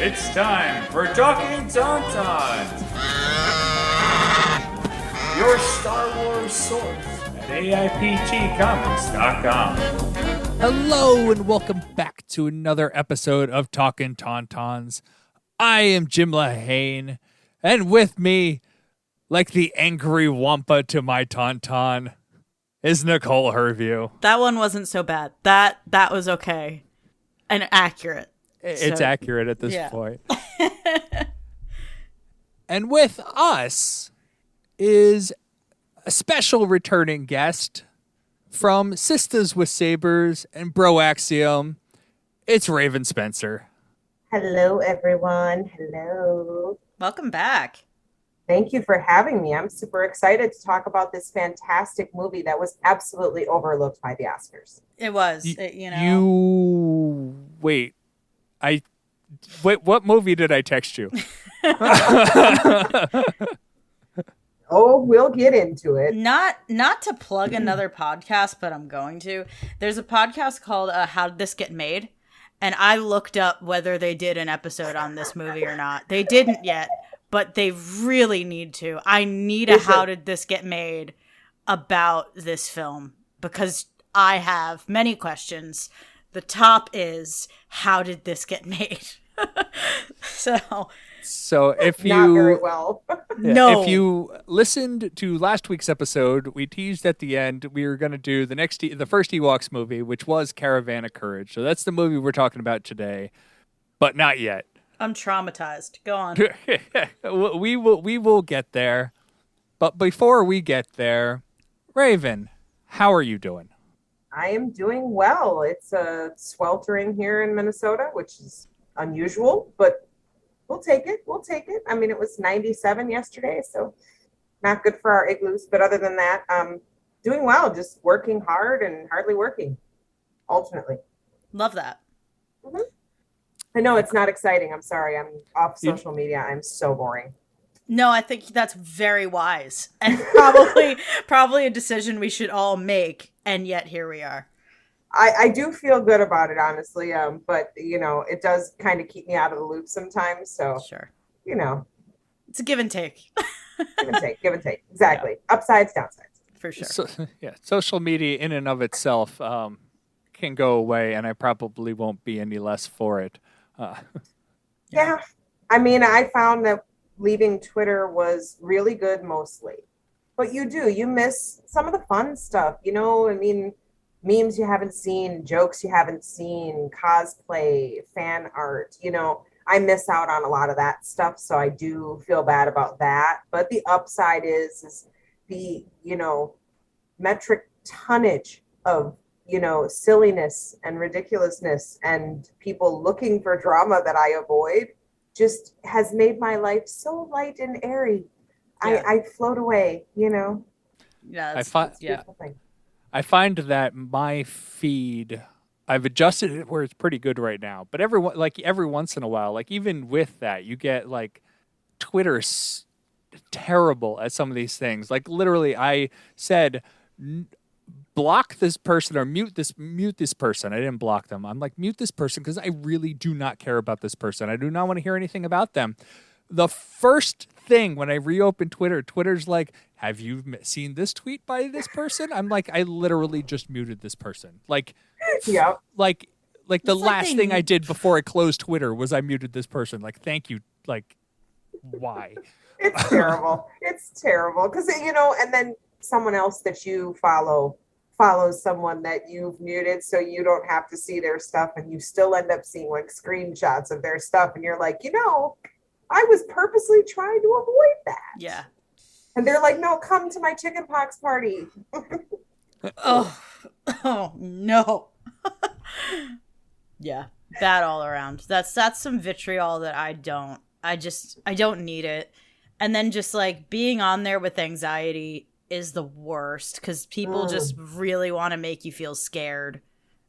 It's time for Talkin Tauntauns, your Star Wars source at AIPTcomics.com. Hello and welcome back to another episode of Talkin Tauntauns. I am Jim Lahane, and with me, like the angry wampa to my Tauntaun, is Nicole Herview. That one wasn't so bad. That was okay and accurate. It's accurate at this point. And with us is a special returning guest from Sisters with Sabers and Broaxium. It's Rayven Spencer. Hello, everyone. Hello. Welcome back. Thank you for having me. I'm super excited to talk about this fantastic movie that was absolutely overlooked by the Oscars. It was, Wait, what movie did I text you? Oh, we'll get into it. Not to plug another podcast, but I'm going to. There's a podcast called How Did This Get Made? And I looked up whether they did an episode on this movie or not. They didn't yet, but they really need to. I need a How Did This Get Made about this film because I have many questions. The top is, how did this get made? So if you not very well. No. If you listened to last week's episode, we teased at the end we were going to do the first Ewoks movie, which was Caravan of Courage. So that's the movie we're talking about today, but not yet. I'm traumatized. Go on. we will get there, but before we get there, Rayven, how are you doing? I am doing well. It's sweltering here in Minnesota, which is unusual, but we'll take it. I mean, it was 97 yesterday, so not good for our igloos. But other than that, doing well. Just working hard and hardly working, alternately. Love that. Mm-hmm. I know it's not exciting. I'm sorry. I'm off social media. I'm so boring. No, I think that's very wise and probably a decision we should all make. And yet here we are. I do feel good about it, honestly. But it does kind of keep me out of the loop sometimes. So sure, it's a give and take. give and take. Exactly. Yeah. Upsides, downsides. For sure. So, social media in and of itself can go away, and I probably won't be any less for it. Yeah. I mean, I found that leaving Twitter was really good mostly. But you miss some of the fun stuff, I mean, memes you haven't seen, jokes you haven't seen, cosplay, fan art, I miss out on a lot of that stuff. So I do feel bad about that. But the upside is the, metric tonnage of, silliness and ridiculousness and people looking for drama that I avoid just has made my life so light and airy. Yeah. I float away, Yeah, I find that my feed, I've adjusted it where it's pretty good right now. But every once in a while, like even with that, you get like Twitter's terrible at some of these things. Like literally, I said block this person or mute this person. I didn't block them. I'm like, mute this person because I really do not care about this person. I do not want to hear anything about them. The first thing when I reopen Twitter's like, have you seen this tweet by this person? I'm like, I literally just muted this person. Like, yeah. Like the last thing I did before I closed Twitter was I muted this person. Like, thank you. Like, why? It's terrible. It's terrible. Because, and then someone else that you follows someone that you've muted so you don't have to see their stuff and you still end up seeing like screenshots of their stuff and you're like, I was purposely trying to avoid that. Yeah. And they're like, no, come to my chickenpox party. Oh, no. Yeah, bad all around. That's some vitriol that I don't need it. And then just like being on there with anxiety is the worst because people just really want to make you feel scared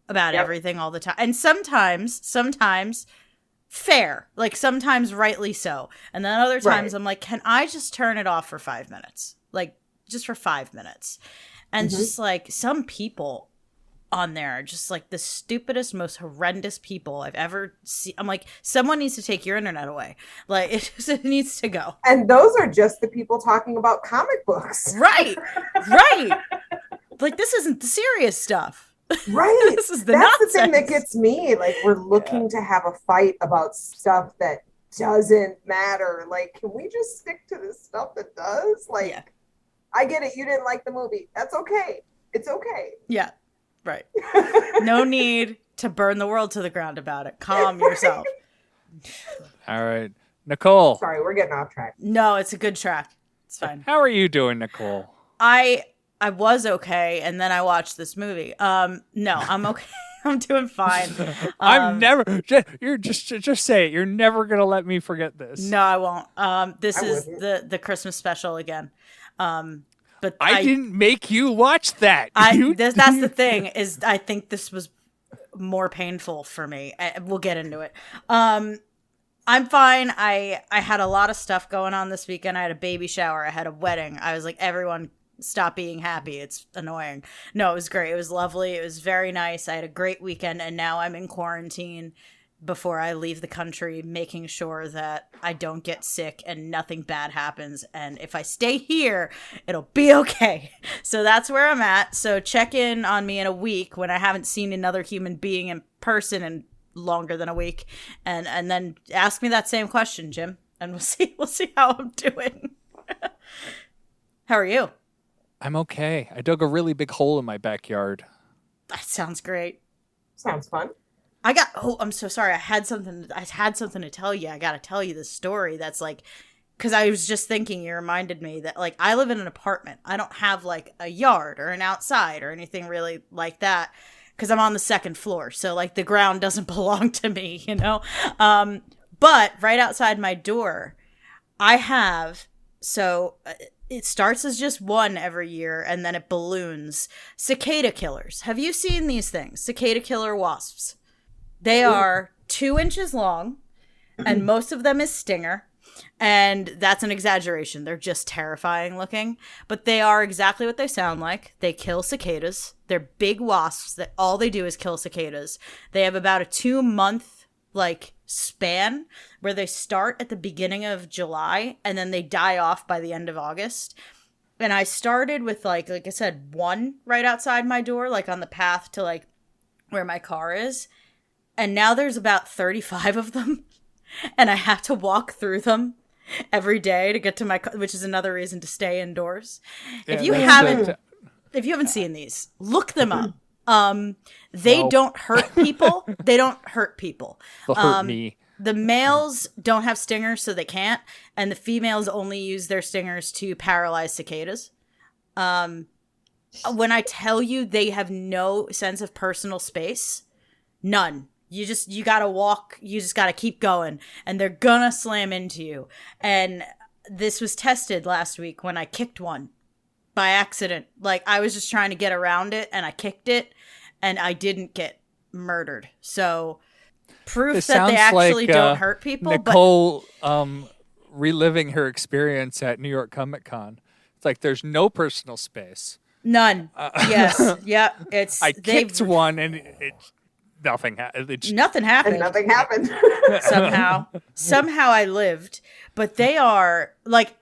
about everything all the time. And sometimes fair, like sometimes rightly so. And then other times I'm like, can I just turn it off for 5 minutes? Like just for 5 minutes. And just like some people on there are just like the stupidest, most horrendous people I've ever seen. I'm like, someone needs to take your internet away. Like, it needs to go. And those are just the people talking about comic books. Right. Right. Like, this isn't the serious stuff. Right. This is the That's nonsense. the thing that gets me. Like, we're looking to have a fight about stuff that doesn't matter. Like, can we just stick to the stuff that does? Like, Yeah. I get it. You didn't like the movie. That's okay. It's okay. Yeah. Right. No need to burn the world to the ground about it. Calm yourself. All right. Nicole. Sorry, we're getting off track. No, it's a good track. It's fine. How are you doing, Nicole? I was okay, and then I watched this movie. No, I'm okay. I'm doing fine. I'm never. You're just say it. You're never gonna let me forget this. No, I won't. This I is wouldn't. the Christmas special again. But I didn't make you watch that. That's the thing, is I think this was more painful for me. We'll get into it. I'm fine. I had a lot of stuff going on this weekend. I had a baby shower. I had a wedding. I was like, everyone stop being happy. It's annoying. No, it was great. It was lovely. It was very nice. I had a great weekend, and now I'm in quarantine before I leave the country, making sure that I don't get sick and nothing bad happens. And if I stay here, it'll be okay. So that's where I'm at. So check in on me in a week when I haven't seen another human being in person in longer than a week. And then ask me that same question, Jim. And we'll see how I'm doing. How are you? I'm okay. I dug a really big hole in my backyard. That sounds great. Sounds fun. I'm so sorry. I had something to tell you. I got to tell you this story that's like, because I was just thinking, you reminded me that, like, I live in an apartment. I don't have like a yard or an outside or anything really like that, because I'm on the second floor. So like the ground doesn't belong to me, you know? But right outside my door, I have, it starts as just one every year, and then it balloons. Cicada killers. Have you seen these things? Cicada killer wasps. They are 2 inches long, and most of them is stinger. And that's an exaggeration. They're just terrifying looking. But they are exactly what they sound like. They kill cicadas. They're big wasps that all they do is kill cicadas. They have about a 2-month span where they start at the beginning of July and then they die off by the end of August. And I started with like I said, one right outside my door, like on the path to where my car is. And now there's about 35 of them. And I have to walk through them every day to get to my car, which is another reason to stay indoors. Yeah, if you haven't seen these, look them up. They don't hurt people. They don't hurt people. They'll hurt me. The males don't have stingers, so they can't. And the females only use their stingers to paralyze cicadas. When I tell you they have no sense of personal space, none. You gotta walk, you just gotta keep going, and they're gonna slam into you. And this was tested last week when I kicked one by accident. Like, I was just trying to get around it, and I kicked it, and I didn't get murdered. So, proof that they actually don't hurt people. Nicole reliving her experience at New York Comic Con. It's like there's no personal space. None. Yes. Yeah. I kicked one, and nothing happened. Nothing happened. And nothing happened. Somehow I lived. But they are,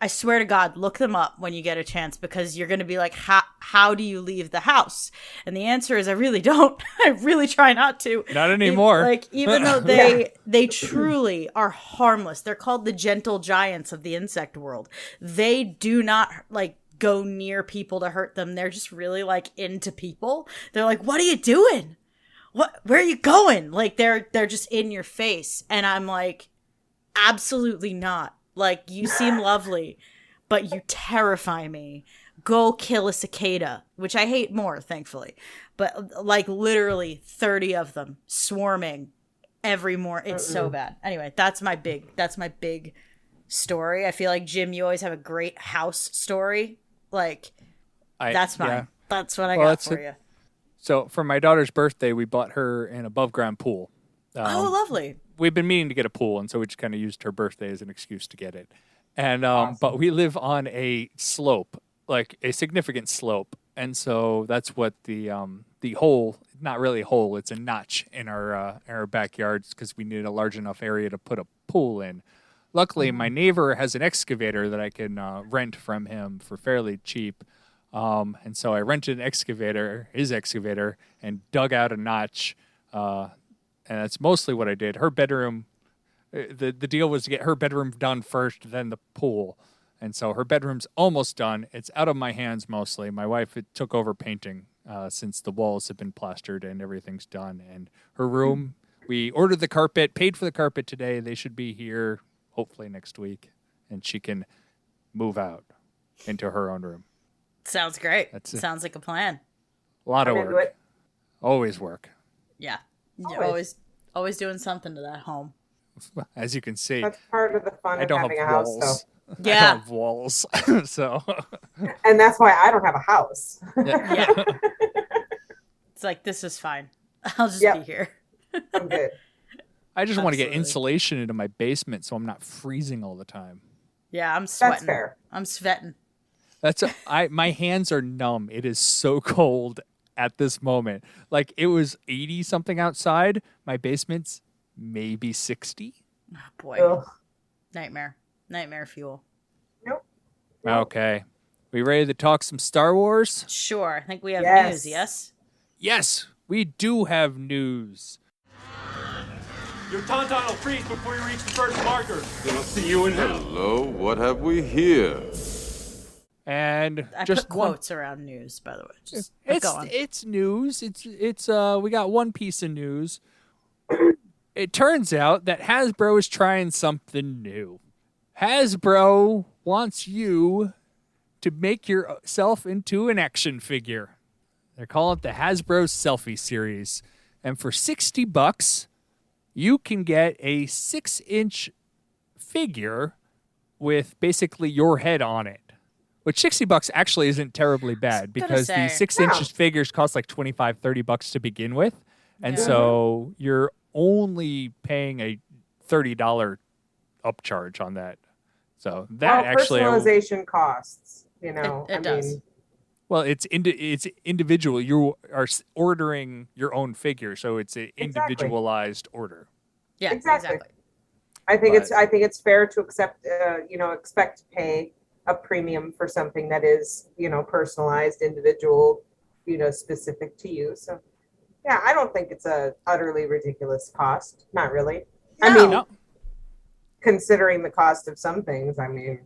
I swear to God, look them up when you get a chance, because you're going to be like, how do you leave the house? And the answer is, I really don't. I really try not to. Not anymore. Even though they truly are harmless. They're called the gentle giants of the insect world. They do not, go near people to hurt them. They're just really, into people. They're like, what are you doing? Where are you going? They're just in your face. And I'm like, absolutely not. You seem lovely, but you terrify me. Go kill a cicada, which I hate more, thankfully. But literally 30 of them swarming every morning. It's so bad. Anyway, that's my big story. I feel like, Jim, you always have a great house story. That's mine. Yeah. That's what I got for you. So for my daughter's birthday, we bought her an above ground pool. Oh, lovely. We've been meaning to get a pool, and so we just kind of used her birthday as an excuse to get it. And Awesome. But we live on a slope, a significant slope, And so that's what the hole, not really a hole, it's a notch in our backyards because we needed a large enough area to put a pool in. Luckily, my neighbor has an excavator that I can rent from him for fairly cheap. And so I rented his excavator, and dug out a notch. And that's mostly what I did. Her bedroom, the deal was to get her bedroom done first, then the pool. And so her bedroom's almost done. It's out of my hands mostly. My wife took over painting since the walls have been plastered and everything's done. And her room, we ordered the carpet, paid for the carpet today. They should be here hopefully next week. And she can move out into her own room. Sounds great. Sounds like a plan. A lot of I'm into work. it. Always work. Yeah. You're always doing something to that home. As you can see, That's part of the fun I of don't having have a house, walls. though. I Yeah. don't have walls. So And that's why I don't have a house. Yeah. It's like, this is fine. I'll just be here. I'm good. I just want to get Absolutely. insulation into my basement so I'm not freezing all the time. Yeah, I'm sweating. That's fair. I'm sweating. My hands are numb. It is so cold at this moment. Like, it was 80 something outside. My basement's maybe 60. Oh, boy. Ugh. Nightmare fuel. Nope. Okay. We ready to talk some Star Wars? Sure. I think we have Yes. news, yes? Yes, we do have news. Your tauntaun will freeze before you reach the first marker. Then I'll see you in hell. Hello, what have we here? And I just put one. quotes around news, by the way. Just It's go on. it's news. It's we got one piece of news. It turns out that Hasbro is trying something new. Hasbro wants you to make yourself into an action figure. They're calling it the Hasbro Selfie Series. And for $60, you can get a 6-inch figure with basically your head on it. Which $60 actually isn't terribly bad because say. the 6-inch figures cost like $25-$30 to begin with. And Yeah. so you're only paying a $30 upcharge on that. So that actually, personalization costs. You know, It does. well, it's individual. You are ordering your own figure, so it's an Exactly. individualized order. Yeah, Exactly. exactly. I think But- I think it's fair to expect to pay a premium for something that is, personalized, individual, specific to you. So yeah, I don't think it's a utterly ridiculous cost. Not really. I No. mean, No. considering the cost of some things, I mean,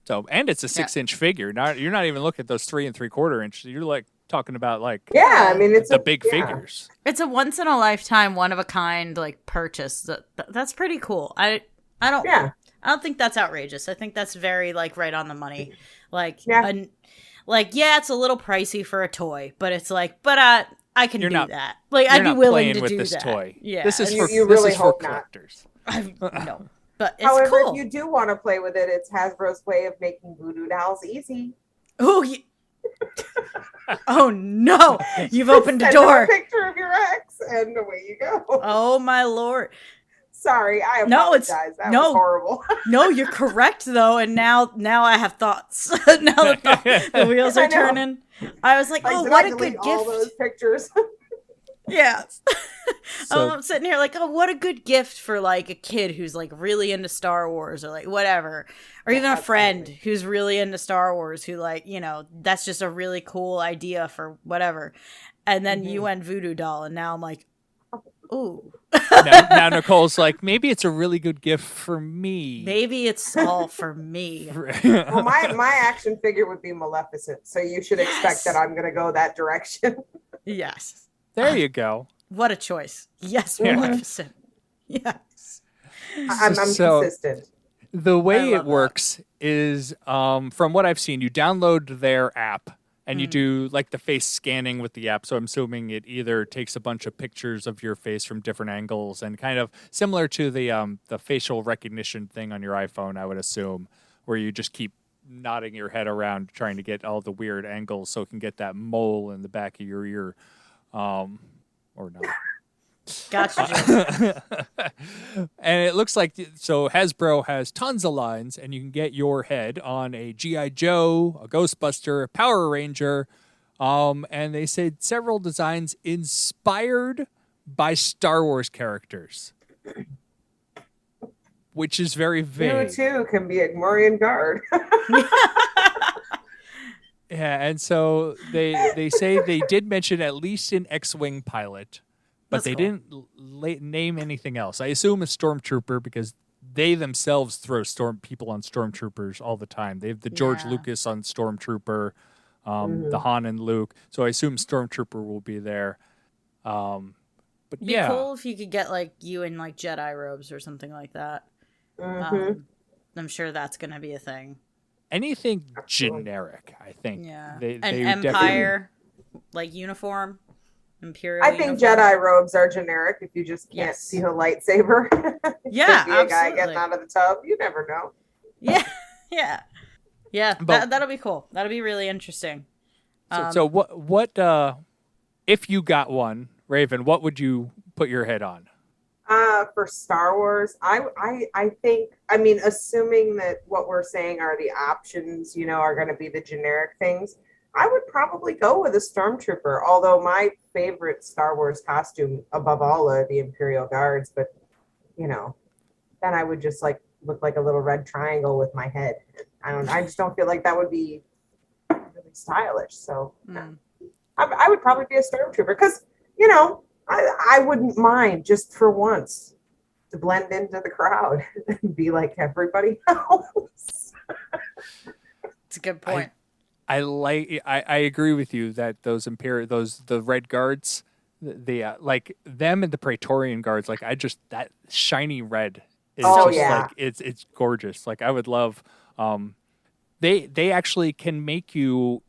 So, and it's a 6-inch figure. You're not even looking at those 3 3/4 inch. You're like talking about like yeah, I mean, it's the a big yeah. figures. It's a once in a lifetime, one of a kind like purchase. That's pretty cool. I don't think that's outrageous. I think that's very like right on the money. Like Yeah. It's a little pricey for a toy, but it's like, I can You're do not- that. Like You're I'd be not willing playing to with do this that. toy. Yeah, This is You- for you this really is for hope not. collectors. no, but it's However, cool. if you do want to play with it, it's Hasbro's way of making voodoo dolls easy. Oh, oh no! You've opened a Send them door. a picture of your ex, and away you go. Oh my lord! Sorry, I No, apologize. it's- that no. was horrible. No, you're correct though, and now I have thoughts. Now that the wheels I are know. turning, I was like, oh, Did what I a delete good all gift! those pictures. Yeah. So- I'm sitting here like, oh, what a good gift for like a kid who's like really into Star Wars or like whatever. Or even a friend who's really into Star Wars who like, that's just a really cool idea for whatever. And then you went voodoo doll and now I'm like, ooh. now Nicole's like, maybe it's a really good gift for me. Maybe it's all for me. Well, my action figure would be Maleficent, so you should expect that I'm going to go that direction. Yes. There you go. What a choice. Yes, Yeah. Maleficent. Yes. I'm So- consistent. The I way love it works is, from what I've seen, you download their app and you do like the face scanning with the app. So I'm assuming it either takes a bunch of pictures of your face from different angles and kind of similar to the facial recognition thing on your iPhone, I would assume, where you just keep nodding your head around trying to get all the weird angles so it can get that mole in the back of your ear, or not. Gotcha. And it looks like so Hasbro has tons of lines, and you can get your head on a GI Joe, a Ghostbuster, a Power Ranger, and they said several designs inspired by Star Wars characters, which is very vague. You too can be a Morian guard. Yeah, and so they say they did mention at least an X-wing pilot, but That's they cool. didn't name anything else. I assume a stormtrooper because they themselves throw people on stormtroopers all the time. They have the George Yeah. Lucas on stormtrooper, the Han and Luke. So I assume stormtrooper will be there. But Be yeah, cool if you could get like you in like Jedi robes or something like that. Mhm. I'm sure that's gonna be a thing. anything generic, I think. Yeah, They an definitely- Empire like uniform, Imperial. I think uniform. Jedi robes are generic if you just can't Yes. see a lightsaber. Yeah, Could be a guy absolutely. getting out of the tub. You never know. Yeah, yeah. But- That'll be cool. That'll be really interesting. So what if you got one, Raven, what would you put your head on? For Star Wars, I think, I mean, assuming that what we're saying are the options, are going to be the generic things, I would probably go with a Stormtrooper, although my favorite Star Wars costume above all are the Imperial Guards, but, then I would just look like a little red triangle with my head. I just don't feel like that would be really stylish. So I would probably be a Stormtrooper because, I wouldn't mind just for once to blend into the crowd and be like everybody else. It's a good point. I agree with you that the Red Guards, the like them and the Praetorian Guards, that shiny red is it's gorgeous. Like I would love they actually can make you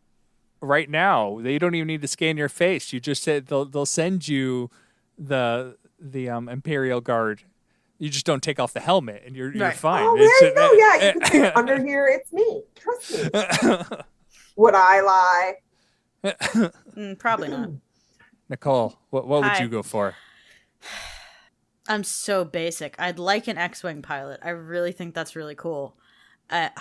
right now. They don't even need to scan your face. You just said they'll send you the Imperial Guard. You just don't take off the helmet and you're Right. fine. Oh, there you go. Yeah, you can say under here, it's me. Trust me. Would I lie? Probably not. Nicole, what would Hi. you go for? I'm so basic. I'd like an X-wing pilot. I really think that's really cool. The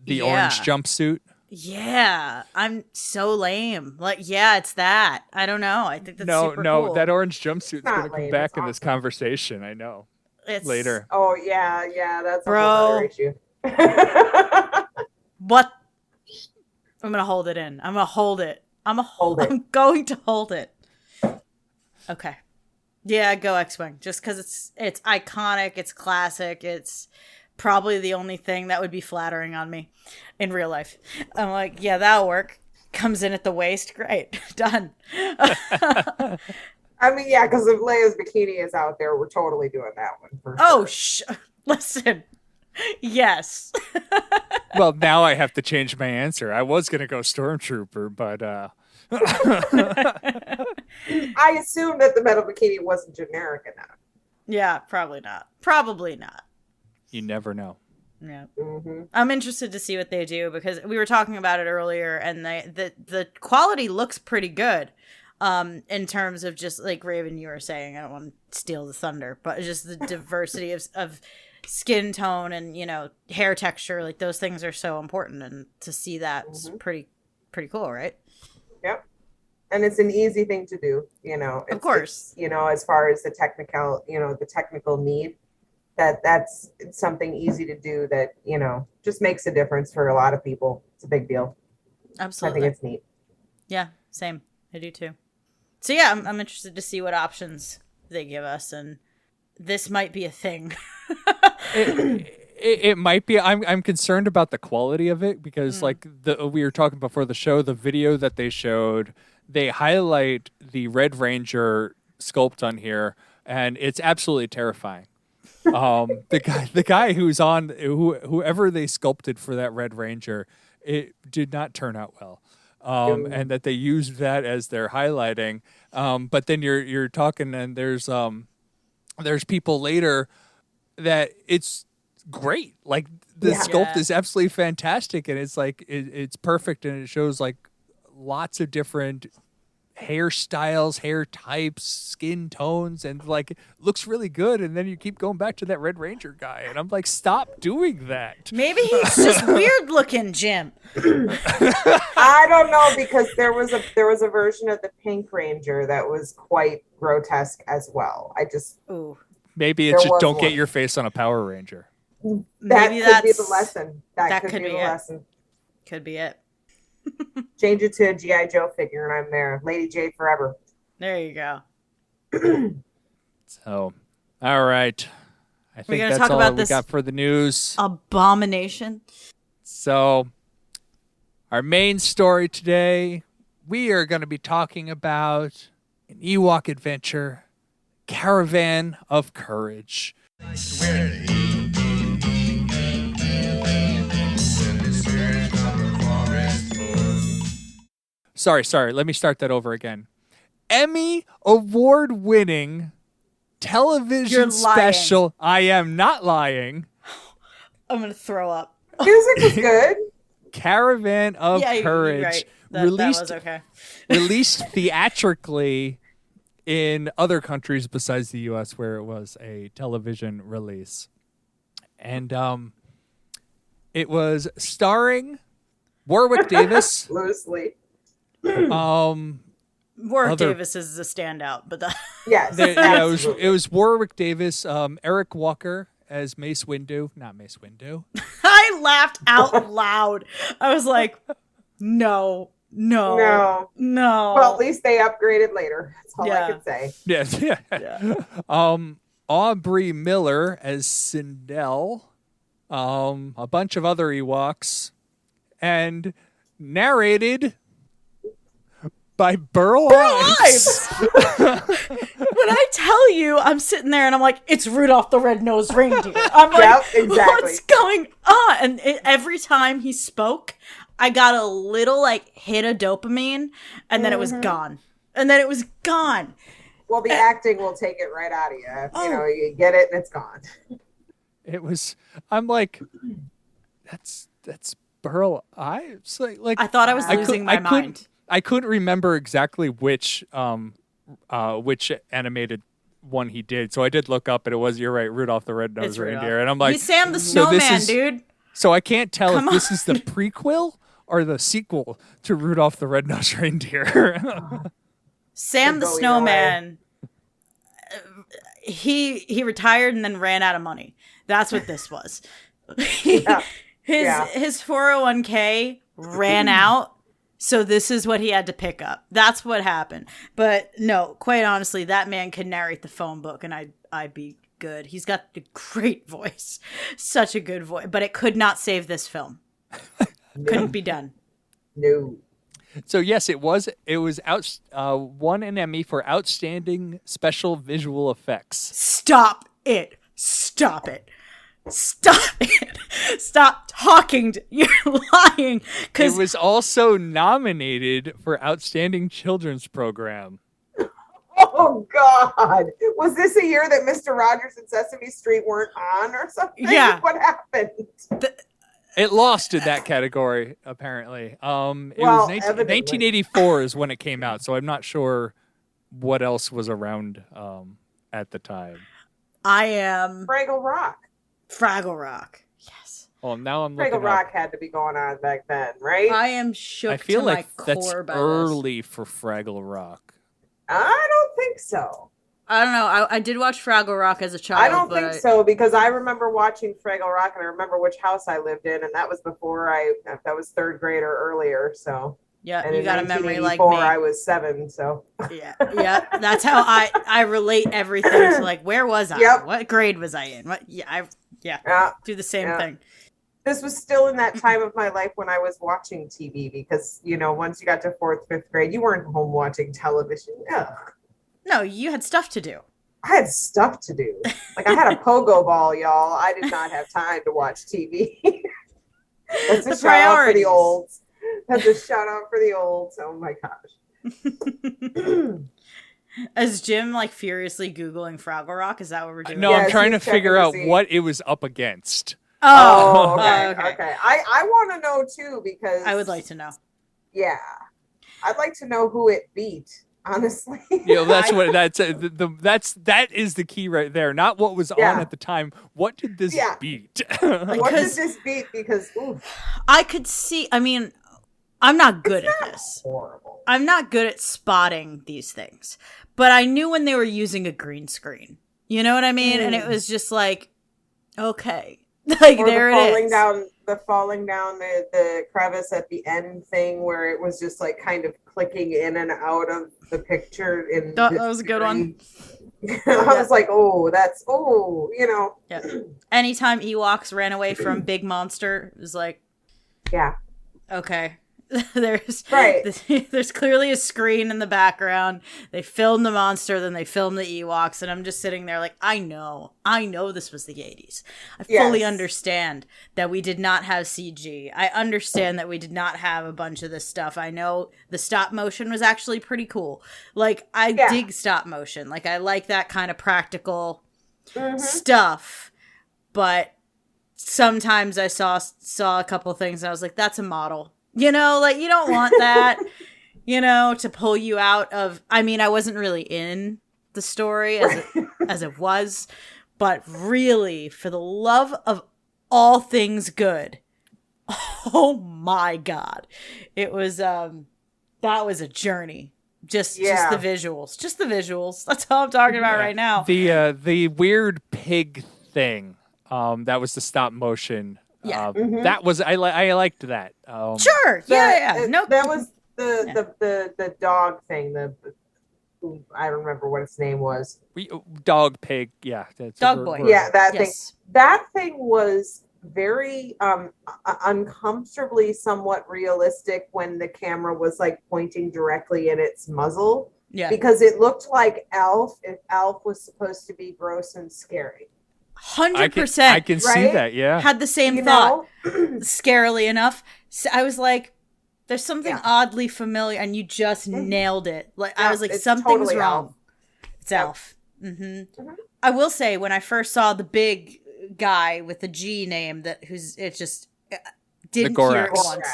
yeah. orange jumpsuit? Yeah, I'm so lame. It's that. I don't know. I think that's super cool. That orange jumpsuit's Not going to come lame, back it's in this awesome. conversation. I know. It's, Later. Oh, yeah, that's a Bro. whole other issue. What? I'm gonna hold it in. I'm gonna hold it. Hold it. I'm going to hold it. Okay. Yeah, go X-wing. Just because it's iconic. It's classic. It's probably the only thing that would be flattering on me in real life. I'm like, yeah, that'll work. Comes in at the waist. Great. Done. I mean, yeah, because if Leia's bikini is out there, we're totally doing that one for Oh, sure. listen. Yes. Well, now I have to change my answer. I was going to go Stormtrooper, but I assume that the metal bikini wasn't generic enough. Yeah, probably not. Probably not. you never know. Yeah. Mm-hmm. I'm interested to see what they do because we were talking about it earlier and the quality looks pretty good. In terms of just like Raven, you were saying, I don't want to steal the thunder, but just the diversity of skin tone and, hair texture, like those things are so important. And to see that's pretty cool, right? Yep. And it's an easy thing to do, Of course. As far as the technical need, that's something easy to do that, just makes a difference for a lot of people. It's a big deal. Absolutely. I think it's neat. Yeah, same. I do too. So yeah, I'm interested to see what options they give us, and this might be a thing. It might be. I'm concerned about the quality of it because, we were talking before the show, the video that they showed, they highlight the Red Ranger sculpt on here, and it's absolutely terrifying. The guy who's on whoever they sculpted for that Red Ranger, it did not turn out well. And that they used that as their highlighting. But then you're talking, and there's people later that it's great. Like the sculpt is absolutely fantastic, and it's like it's perfect, and it shows like lots of different hairstyles, hair types, skin tones, and like looks really good. And then you keep going back to that Red Ranger guy, and I'm like, stop doing that. Maybe he's just weird looking, Jim. I don't know, because there was a version of the Pink Ranger that was quite grotesque as well. Ooh. Maybe it's There just was don't one. get your face on a Power Ranger. That Maybe could be that's the lesson. That could be the it. lesson. Could be it. Change it to a G.I. Joe figure, and I'm there. Lady J forever. There you go. So, all right. I think gonna that's talk all about we this got for the news. Abomination. So, our main story today, we are going to be talking about an Ewok adventure, Caravan of Courage. Sorry. Let me start that over again. Emmy award-winning television You're lying. special. I am not lying. I'm gonna throw up. Music was good. Caravan of Yeah, Courage you're right. That released was okay. released theatrically in other countries besides the US, where it was a television release. And it was starring Warwick Davis. Loosely. Warwick Other- Davis is a standout, but that Yes. It was Warwick Davis, Eric Walker as Mace Windu, not Mace Windu. I laughed out loud. I was like, no. No. Well, at least they upgraded later. That's all Yeah. I could say. Yeah. Aubrey Miller as Sindel, a bunch of other Ewoks, and narrated by Burl Ives. When I tell you, I'm sitting there and I'm like, it's Rudolph the Red-Nosed Reindeer. I'm like, Yep, exactly. what's going on? And every time he spoke, I got a little like hit of dopamine, and then it was gone. And then it was gone. Well, the acting will take it right out of you. You know, you get it and it's gone. It was. I'm like, that's Burl Ives. Like I thought I was losing my couldn't- mind. I couldn't remember exactly which animated one he did, so I did look up, and it was, you're right, Rudolph the Red-Nosed It's Rudolph. Reindeer, and I'm like, He's Sam the so this Snowman, is- dude. So I can't tell Come if this is the prequel or the sequel to Rudolph the Red-Nosed Reindeer. Sam the Could go either Snowman, he retired and then ran out of money. That's what this was. Yeah. His 401k ran out, so this is what he had to pick up. That's what happened. But no, quite honestly, that man could narrate the phone book, and I'd be good. He's got a great voice, such a good voice, but it could not save this film. Couldn't be done. No. So yes, it was won an Emmy for outstanding special visual effects. Stop it. Stop it. Stop it. Stop talking. You're lying. It Because was also nominated for outstanding children's program. Oh, God. Was this a year that Mr. Rogers and Sesame Street weren't on or something? Yeah. What happened? It lost in that category, apparently. It Well, was evidently. 1984 is when it came out, so I'm not sure what else was around at the time. I am Fraggle Rock. Fraggle Rock. Yes. Well, now I'm looking Fraggle up. Rock had to be going on back then, right? I am shook I feel to like my that's core by this. early for Fraggle Rock. I don't think so. I don't know. I did watch Fraggle Rock as a child. I don't but think so, because I remember watching Fraggle Rock, and I remember which house I lived in, and that was before that was third grade or earlier. So, Yeah, and you in got a memory like 1984, me. I was 7. So, Yeah. That's how I relate everything to, like, where was I? Yep. What grade was I in? What? Yeah, yeah. do the same Yeah. thing. This was still in that time of my life when I was watching TV, because once you got to 4th, 5th grade, you weren't home watching television. Ugh. No, you had stuff to do. I had stuff to do. Like, I had a pogo ball, y'all. I did not have time to watch TV. That's a The shout out for priorities. the olds. That's a shout out for the olds. Oh my gosh. Is Jim like furiously Googling Fraggle Rock? Is that what we're doing? No, Yes, I'm trying to he's checking figure to out see. what it was up against. Oh, okay. okay. Okay. I want to know too, because I would like to know. Yeah. I'd like to know who it beat. honestly. That is the key right there. Not what was on at the time. What did this beat? What did this beat? Because I could see. I mean, I'm not good at this. horrible. I'm not good at spotting these things, but I knew when they were using a green screen. You know what I mean? And it was just like, okay, like Or there the it falling is. down, the crevice at the end thing where it was just like kind of clicking in and out of the picture. That was a good one. I was like, Yeah. Anytime Ewoks ran away from Big Monster, it was like, yeah. okay. There's Right. there's clearly a screen in the background. They filmed the monster, then they filmed the Ewoks, and I'm just sitting there like, I know this was the 80s. I fully understand that we did not have CG. I understand that we did not have a bunch of this stuff. I know the stop motion was actually pretty cool. Like, I dig stop motion. Like, I like that kind of practical stuff, but sometimes I saw a couple things and I was like, that's a model. You know, like, you don't want that, you know, to pull you out of... I mean, I wasn't really in the story as it was, but really, for the love of all things good, oh my God. It was, that was a journey. Just the visuals. Just the visuals. That's all I'm talking about right now. The weird pig thing, that was the stop motion. Yeah. That was I liked that. Sure. No, that was the dog thing. I don't remember what its name was. Dog pig. Yeah. Dog boy. Yeah, that thing. Yes. That thing was very uncomfortably somewhat realistic when the camera was like pointing directly in its muzzle. Yeah. Because it looked like Alf if Alf was supposed to be gross and scary. 100%. I can see that, yeah. Had the same thought. Scarily enough. So I was like, there's something oddly familiar, and you just nailed it. Like I was like, something's totally wrong. Alf. It's Alf. I will say, when I first saw the big guy with the G name didn't hear it once.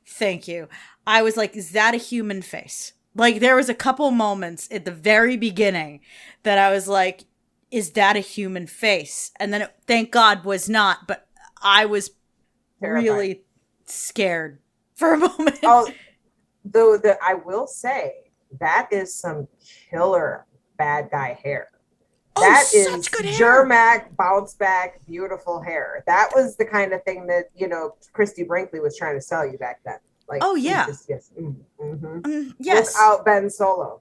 Thank you. I was like, is that a human face? Like, there was a couple moments at the very beginning that I was like, is that a human face? And then it, thank God, was not, but I was really scared for a moment. Oh, though I will say, that is some killer bad guy hair. That is Germac bounce back, beautiful hair. That was the kind of thing that, Christy Brinkley was trying to sell you back then. Like, yes. Yes. Without Ben Solo.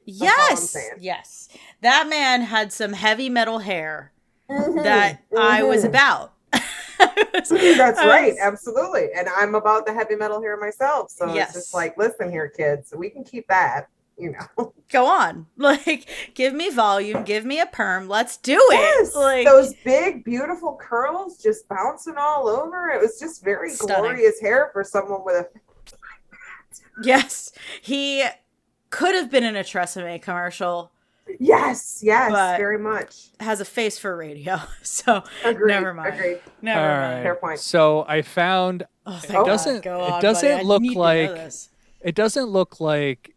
Yes. That man had some heavy metal hair that I was about. That's right. Absolutely. And I'm about the heavy metal hair myself. So it's just like, listen here, kids, we can keep that, Go on. Like, give me volume, give me a perm. Let's do it. Yes. Like, those big, beautiful curls just bouncing all over. It was just very glorious hair for someone with a... Yes. He could have been in a Tresemme commercial. Yes, very much. Has a face for radio. So never mind. Agreed. Never mind. Fair point. So I found it doesn't look like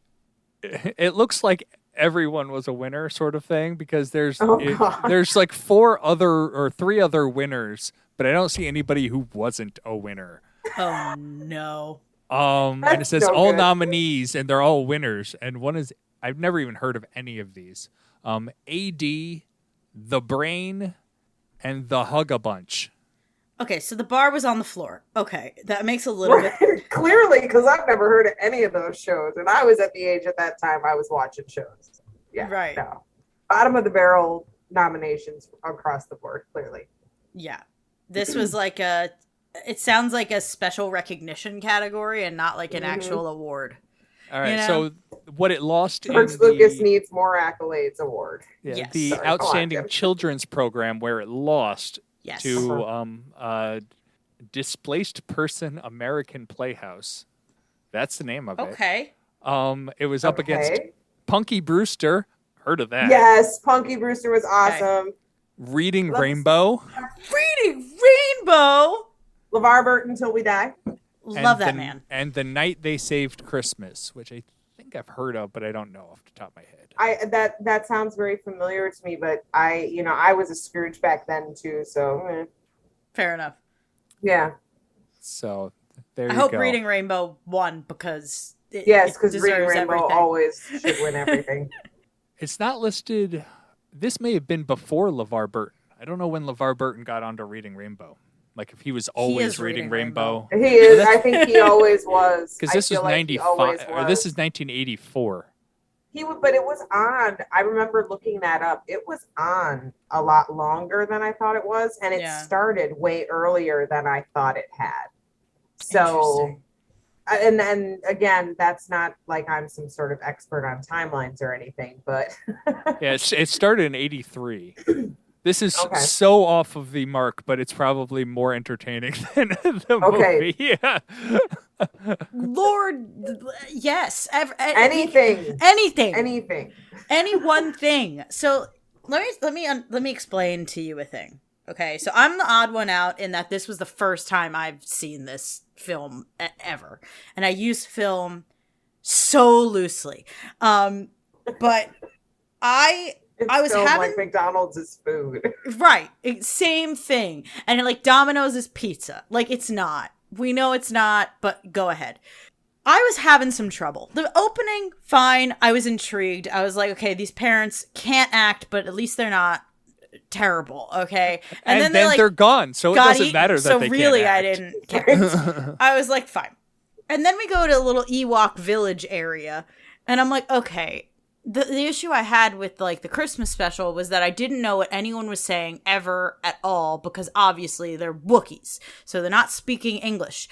it looks like everyone was a winner sort of thing, because there's like three other winners, but I don't see anybody who wasn't a winner. Oh no. And it says all nominees and they're all winners, and one is I've never even heard of any of these. AD, The Brain, and The Hug-a-Bunch. Okay, so the bar was on the floor. Okay, that makes a little bit... Clearly, because I've never heard of any of those shows, and I was at the age at that time I was watching shows. Yeah, right. No. Bottom of the barrel nominations across the board, clearly. Yeah. This was like it sounds like a special recognition category and not like an actual award. All right, so what it lost George Lucas needs more accolades award. Yeah, yes. the Outstanding Children's Program, where it lost to Displaced Person American Playhouse. That's the name of it. Okay. It was up against Punky Brewster. Heard of that? Yes, Punky Brewster was awesome. Okay. Reading Rainbow. Reading Rainbow. LeVar Burton Till We Die. Love that man. And The Night They Saved Christmas, which I think think I've heard of, but I don't know off the top of my head. That sounds very familiar to me, but I was a Scrooge back then too, so Fair enough. yeah. So there you I hope go. Reading Rainbow won because Because Reading deserves Rainbow everything. always should win everything. It's not listed. This may have been before LeVar Burton. I don't know when LeVar Burton got onto Reading Rainbow. Like if he was always is reading Reading Rainbow. He is. I think he always was. Because I this was feel like he always 95, or was. this is 1984. But it was on. I remember looking that up. It was on a lot longer than I thought it was, and it started way earlier than I thought it had. So, and then again, that's not like I'm some sort of expert on timelines or anything, but Yeah, it started in 83. This is so off of the mark, but it's probably more entertaining than the movie. Yeah. Lord, yes. anything, any one thing. So let me explain to you a thing. Okay, so I'm the odd one out in that this was the first time I've seen this film ever, and I use film so loosely. But I was having like McDonald's is food. Right. Same thing. And like Domino's is pizza. Like it's not. We know it's not, but go ahead. I was having some trouble. The opening, fine. I was intrigued. I was like, okay, these parents can't act, but at least they're not terrible, okay? And then they're gone, so it doesn't eaten, matter that so they really can't I act. didn't care. I was like, fine. And then we go to a little Ewok village area, and I'm like, okay. The issue I had with like the Christmas special was that I didn't know what anyone was saying ever at all, because obviously they're Wookiees, so they're not speaking English.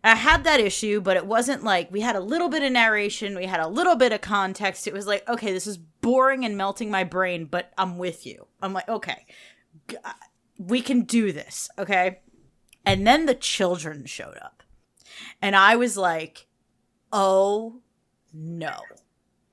I had that issue, but it wasn't like we had a little bit of narration, we had a little bit of context. It was like, okay, this is boring and melting my brain, but I'm with you. I'm like, okay, we can do this, okay? And then the children showed up, and I was like, oh no,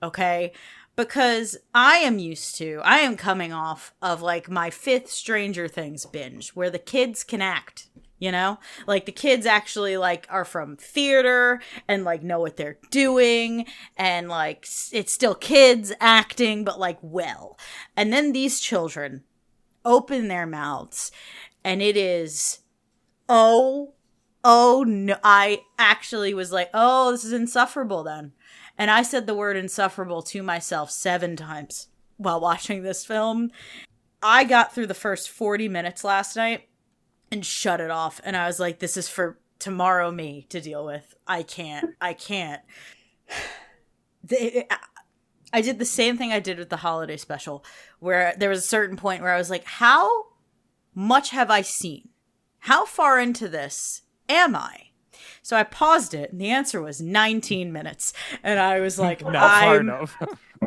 okay? Because I am coming off of like my 5th Stranger Things binge where the kids can act, you know? Like the kids actually like are from theater and like know what they're doing, and like it's still kids acting, but like well. And then these children open their mouths and it is, oh no. I actually was like, oh, this is insufferable then. And I said the word insufferable to myself 7 times while watching this film. I got through the first 40 minutes last night and shut it off. And I was like, this is for tomorrow me to deal with. I can't. I did the same thing I did with the holiday special, where there was a certain point where I was like, how much have I seen? How far into this am I? So I paused it, and the answer was 19 minutes. And I was like, Not far I'm enough.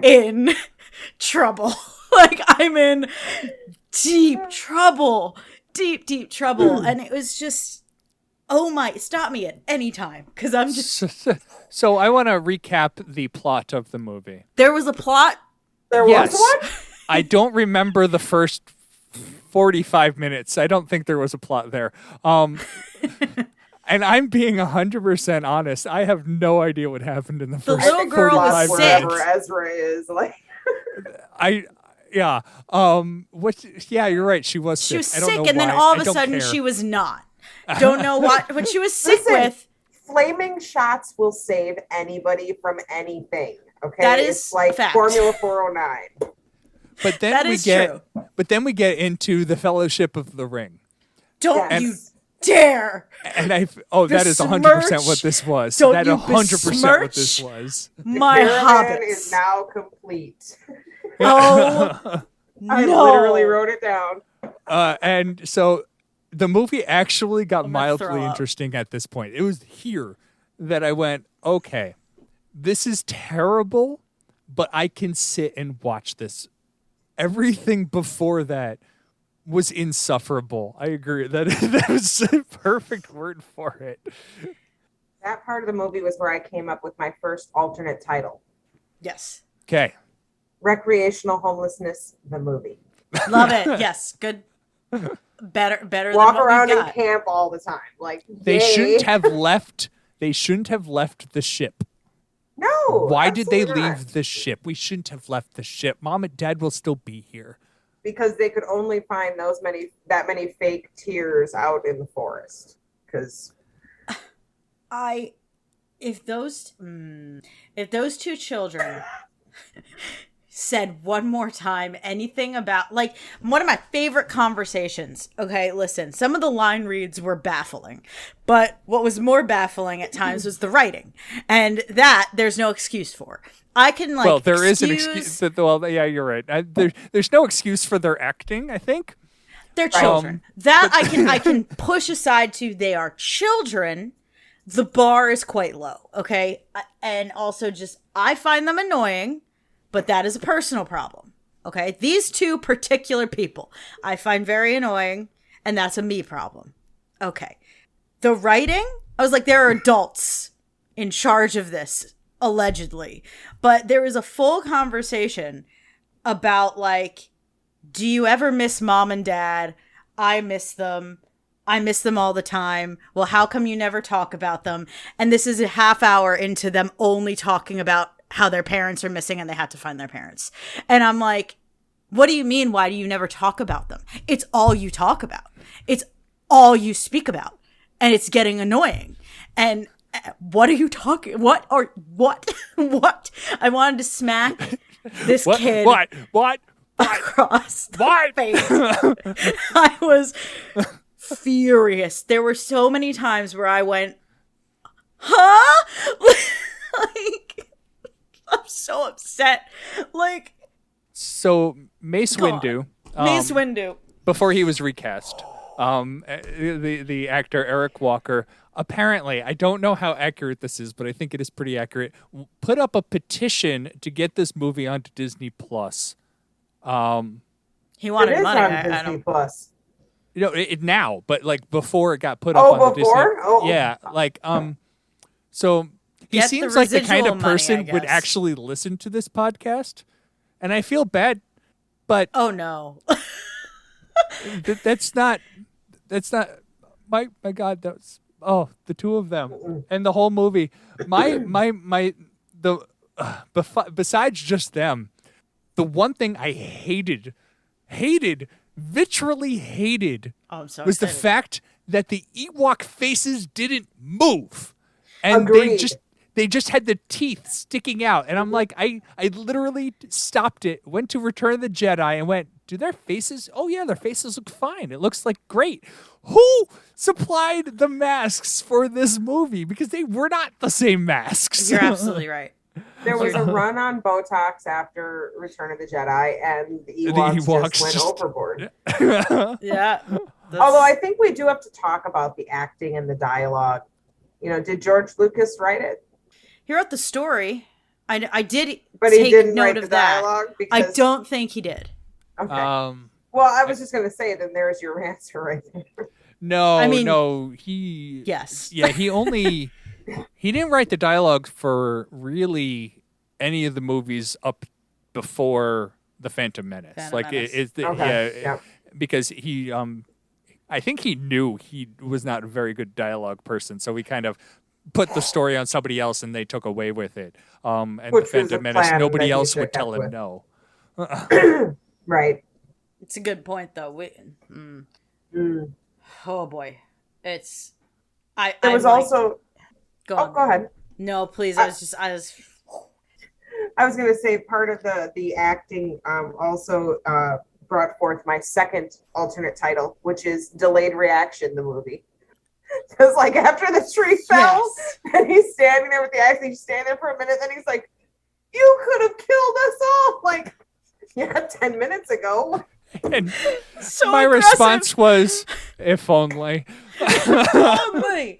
in trouble. Like, I'm in deep trouble. Deep trouble. And it was just, oh my, stop me at any time. Because I'm just... So I want to recap the plot of the movie. There was a plot? There Yes. was one? I don't remember the first 45 minutes. I don't think there was a plot there. And I'm being 100% honest. I have no idea what happened in the first little girl was 45 sick. minutes. Wherever Ezra is, like, Yeah. Yeah, you're right. She was sick. She was I don't sick, know and then why. all I of a don't sudden care. she was not. Don't know what she was sick Listen, with. flaming shots will save anybody from anything. Okay, That is it's like fact. Formula 409. But then That we is get true. But then we get into the Fellowship of the Ring. Don't Yes. you dare. And that is 100% what this was. Don't That you 100% what this besmirch was. My Caravan hobbits. is now complete. Oh, I no. literally wrote it down. And so the movie actually got I'm gonna mildly throw up. interesting at this point. It was here that I went, okay, this is terrible, but I can sit and watch this. Everything before that was insufferable. I agree. That was a perfect word for it. That part of the movie was where I came up with my first alternate title. Yes. Okay. Recreational Homelessness, the movie. Love it. Yes. Good. Better Walk than what around we've in got. camp all the time. Like, They yay. shouldn't have left the ship. No. Why did they absolutely not. leave the ship? We shouldn't have left the ship. Mom and Dad will still be here. Because they could only find that many fake tears out in the forest. Because if those two children said one more time anything about, like, one of my favorite conversations. Okay, listen, some of the line reads were baffling, but what was more baffling at times was the writing, and that there's no excuse for. I can, like, well, there is an excuse. Well, yeah, you're right. There's no excuse for their acting, I think. They're children. I can push aside to they are children. The bar is quite low, okay? And also just, I find them annoying, but that is a personal problem, okay? These two particular people I find very annoying, and that's a me problem. Okay. The writing, I was like, there are adults in charge of this, allegedly. But there was a full conversation about, like, do you ever miss mom and dad? I miss them. I miss them all the time. Well, how come you never talk about them? And this is a half hour into them only talking about how their parents are missing and they have to find their parents. And I'm like, what do you mean? Why do you never talk about them? It's all you talk about. It's all you speak about. And it's getting annoying. And what are you talking? What? What? I wanted to smack this kid. What? Across the face. I was furious. There were so many times where I went, huh? Like, I'm so upset. Like, so Mace Windu. Mace Windu. Before he was recast, the actor Eric Walker, apparently, I don't know how accurate this is, but I think it is pretty accurate, put up a petition to get this movie onto Disney Plus. He wanted money. On Disney Plus. You know, it now, but like before it got put up on the Disney. Oh, yeah, like so he Get seems the like the kind of residual money, person I would guess. actually listen to this podcast, and I feel bad, but Oh no. that's not my God. That's the two of them and the whole movie. Besides just them, the one thing I hated, literally hated, I'm so was the excited. fact that the Ewok faces didn't move, and Agreed. they just had the teeth sticking out, and I'm like, I literally stopped it, went to Return of the Jedi, and went, do their faces? Oh yeah, their faces look fine. It looks like great. Who supplied the masks for this movie? Because they were not the same masks. You're absolutely right. There was a run on Botox after Return of the Jedi, and the Ewoks just went overboard. Yeah. Although I think we do have to talk about the acting and the dialogue. You know, did George Lucas write it? He wrote the story. I did, But take he didn't note write of the that. dialogue? I Because, don't think he did. Okay. Well, I was just going to say, then there's your answer right there. No, I mean, yes. Yes. Yeah, he didn't write the dialogue for really any of the movies up before The Phantom Menace. Okay. Because he I think he knew he was not a very good dialogue person, so he kind of put the story on somebody else and they took away with it. And Which The was Phantom a Menace, plan nobody that he else should would tell have him with. no. Right. It's a good point, though. Oh boy, it's. There was also. Go on. Go ahead. No, please. I was. I was going to say part of the acting also brought forth my second alternate title, which is Delayed Reaction, the movie. Because like after the tree fell, and he's standing there with the axe, and he's standing there for a minute, then he's like, "You could have killed us all!" Like, yeah, 10 minutes ago. And So my aggressive. response was, if only. Only.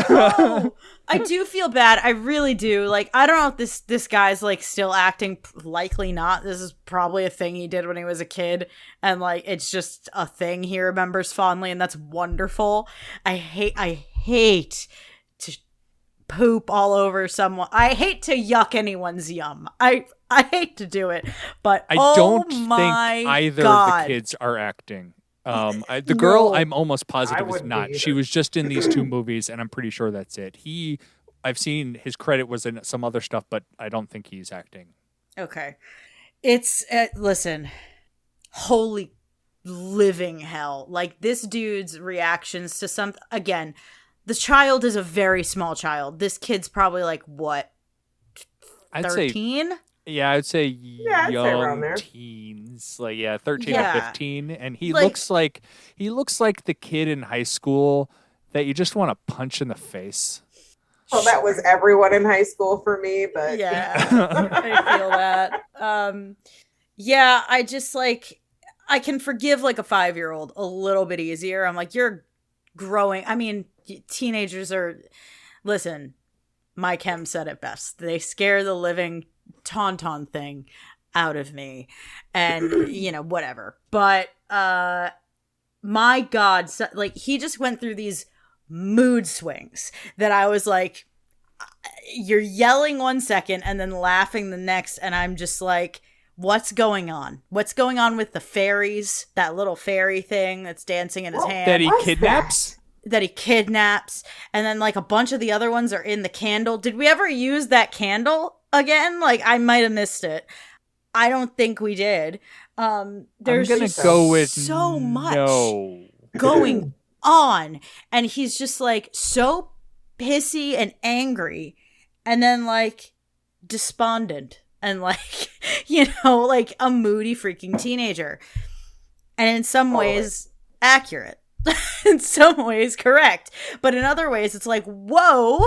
Oh, I do feel bad. I really do. Like, I don't know if this guy's like still acting. Likely not. This is probably a thing he did when he was a kid, and like it's just a thing he remembers fondly, and that's wonderful. I hate to poop all over someone. I hate to yuck anyone's yum. I hate to do it, but I don't think either of the kids are acting. The girl, I'm almost positive, is wouldn't not. be She either. was just in these two movies, and I'm pretty sure that's it. He I've seen his credit was in some other stuff, but I don't think he's acting. Okay. It's, listen, holy living hell. Like, this dude's reactions to again, the child is a very small child. This kid's probably like, what, 13? I'd say I'd say around young there. teens, like 13 Yeah. or 15, and he Like- looks like the kid in high school that you just want to punch in the face. Well, that was everyone in high school for me, but Yeah, I feel that. Yeah, I just like, I can forgive like a 5-year-old a little bit easier. I'm like, you're growing. I mean, teenagers are, listen, Mike Hem said it best. They scare the living tauntaun thing out of me, and whatever. But my God, like, he just went through these mood swings that I was like, you're yelling 1 second and then laughing the next, and I'm just like, what's going on? What's going on with the fairies? That little fairy thing that's dancing in his hand That he What's kidnaps. and then like a bunch of the other ones are in the candle. Did we ever use that candle again? Like, I might have missed it. I don't think we did. There's I'm gonna just go with so much no. going on, and he's just like so pissy and angry, and then like despondent, and like like a moody freaking teenager, and in some ways accurate, in some ways correct, but in other ways it's like, whoa,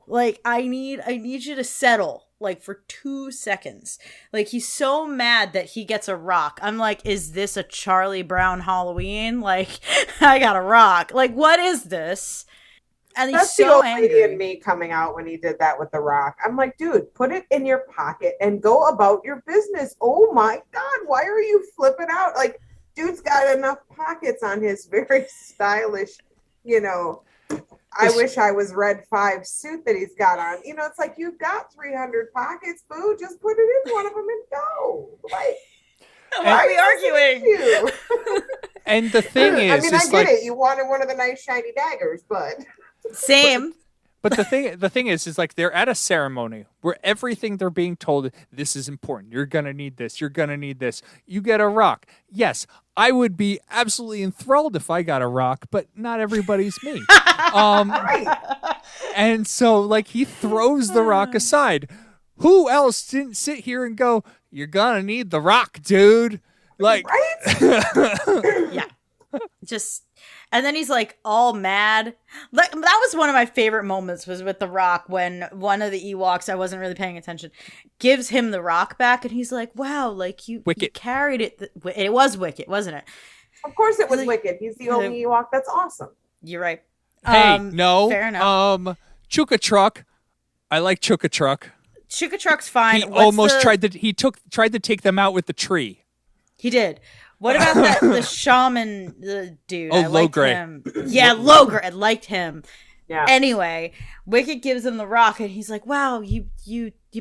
like I need you to settle, like, for 2 seconds. Like, he's so mad that he gets a rock. I'm like, is this a Charlie Brown Halloween? Like, I got a rock. Like, what is this? And he's that's the so old lady angry. in me coming out when he did that with the rock. I'm like, dude, put it in your pocket and go about your business. Oh my God, why are you flipping out? Like, dude's got enough pockets on his very stylish, I wish I was Red 5 suit that he's got on. It's like, you've got 300 pockets, boo. Just put it in one of them and go. Like, Why are we arguing? you? And the thing is, I get it. You wanted one of the nice shiny daggers, but Same. But the thing is like, they're at a ceremony where everything they're being told, this is important. You're gonna need this. You're gonna need this. You get a rock. Yes, I would be absolutely enthralled if I got a rock, but not everybody's me. And so, like, he throws the rock aside. Who else didn't sit here and go, "You're gonna need the rock, dude"? Like, right? Yeah. Just, and then he's like all mad. Like, that was one of my favorite moments, was with the rock, when one of the Ewoks, I wasn't really paying attention, gives him the rock back, and he's like, wow, like, you carried it. It was Wicket, wasn't it? Of course it was Like, Wicked. He's the only Ewok. That's awesome. You're right. hey, no, fair enough. Chuka Truck. I like Chuka Truck. Chuka Truck's fine. He almost tried to take them out with the tree. He did. What about the shaman, the dude? Oh, I liked Logray. him. Yeah, Logray. I liked him. Yeah. Anyway, Wicket gives him the rock, and he's like, wow, you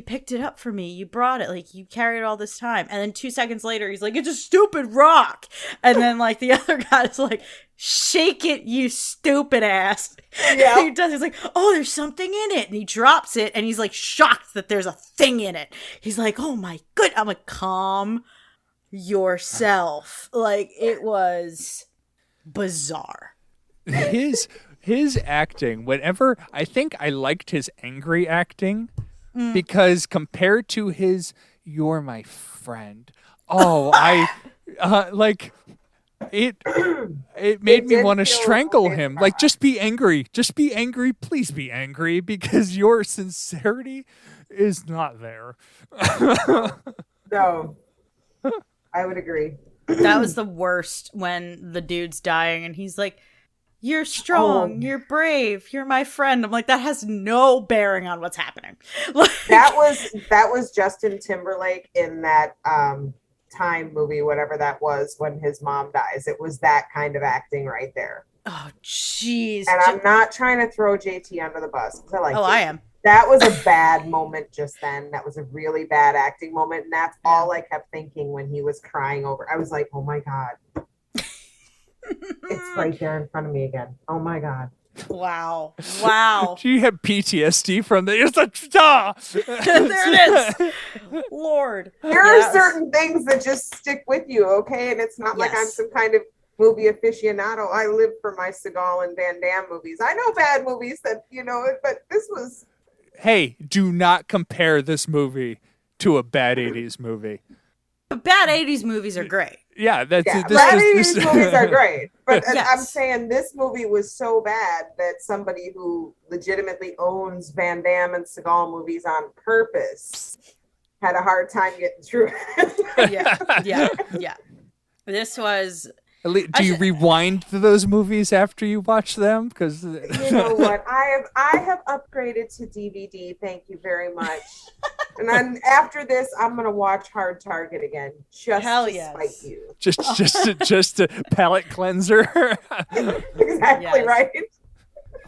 picked it up for me. You brought it. Like, you carried it all this time. And then 2 seconds later, he's like, it's a stupid rock. And then, like, the other guy's like, shake it, you stupid ass. Yeah. He does. He's like, oh, there's something in it. And he drops it, and he's, like, shocked that there's a thing in it. He's like, oh, my good. I'm like, calm yourself. Like, it was bizarre. His acting, whenever, I think I liked his angry acting, because compared to his "you're my friend," like, it made me want to strangle him. Like, just be angry, please be angry, because your sincerity is not there. No, I would agree. That was the worst, when the dude's dying and he's like, you're strong, you're brave, you're my friend. I'm like, that has no bearing on what's happening. Like, That was Justin Timberlake in that Time movie, whatever that was, when his mom dies. It was that kind of acting right there. oh, jeez. And I'm not trying to throw JT under the bus, because I like. I am. That was a bad moment just then. That was a really bad acting moment, and that's all I kept thinking when he was crying over. I was like, oh my God. It's right there in front of me again. Oh my God. Wow. Wow. She had PTSD from the. It's like, ah! There it is. Lord. There are Yes. certain things that just stick with you, okay? And it's not like I'm Yes. some kind of movie aficionado. I live for my Seagal and Van Damme movies. I know bad movies that, but this was... Hey, do not compare this movie to a bad 80s movie. But bad 80s movies are great. Yeah, that's Yeah, this, bad this, 80s movies are great. But Yes. I'm saying this movie was so bad that somebody who legitimately owns Van Damme and Seagal movies on purpose had a hard time getting through it. Yeah. This was... Do you rewind to those movies after you watch them? Because You know what? I have upgraded to DVD. Thank you very much. And then after this, I'm gonna watch Hard Target again, just Hell to yes. spite you. just a palate cleanser. Exactly Yes. right.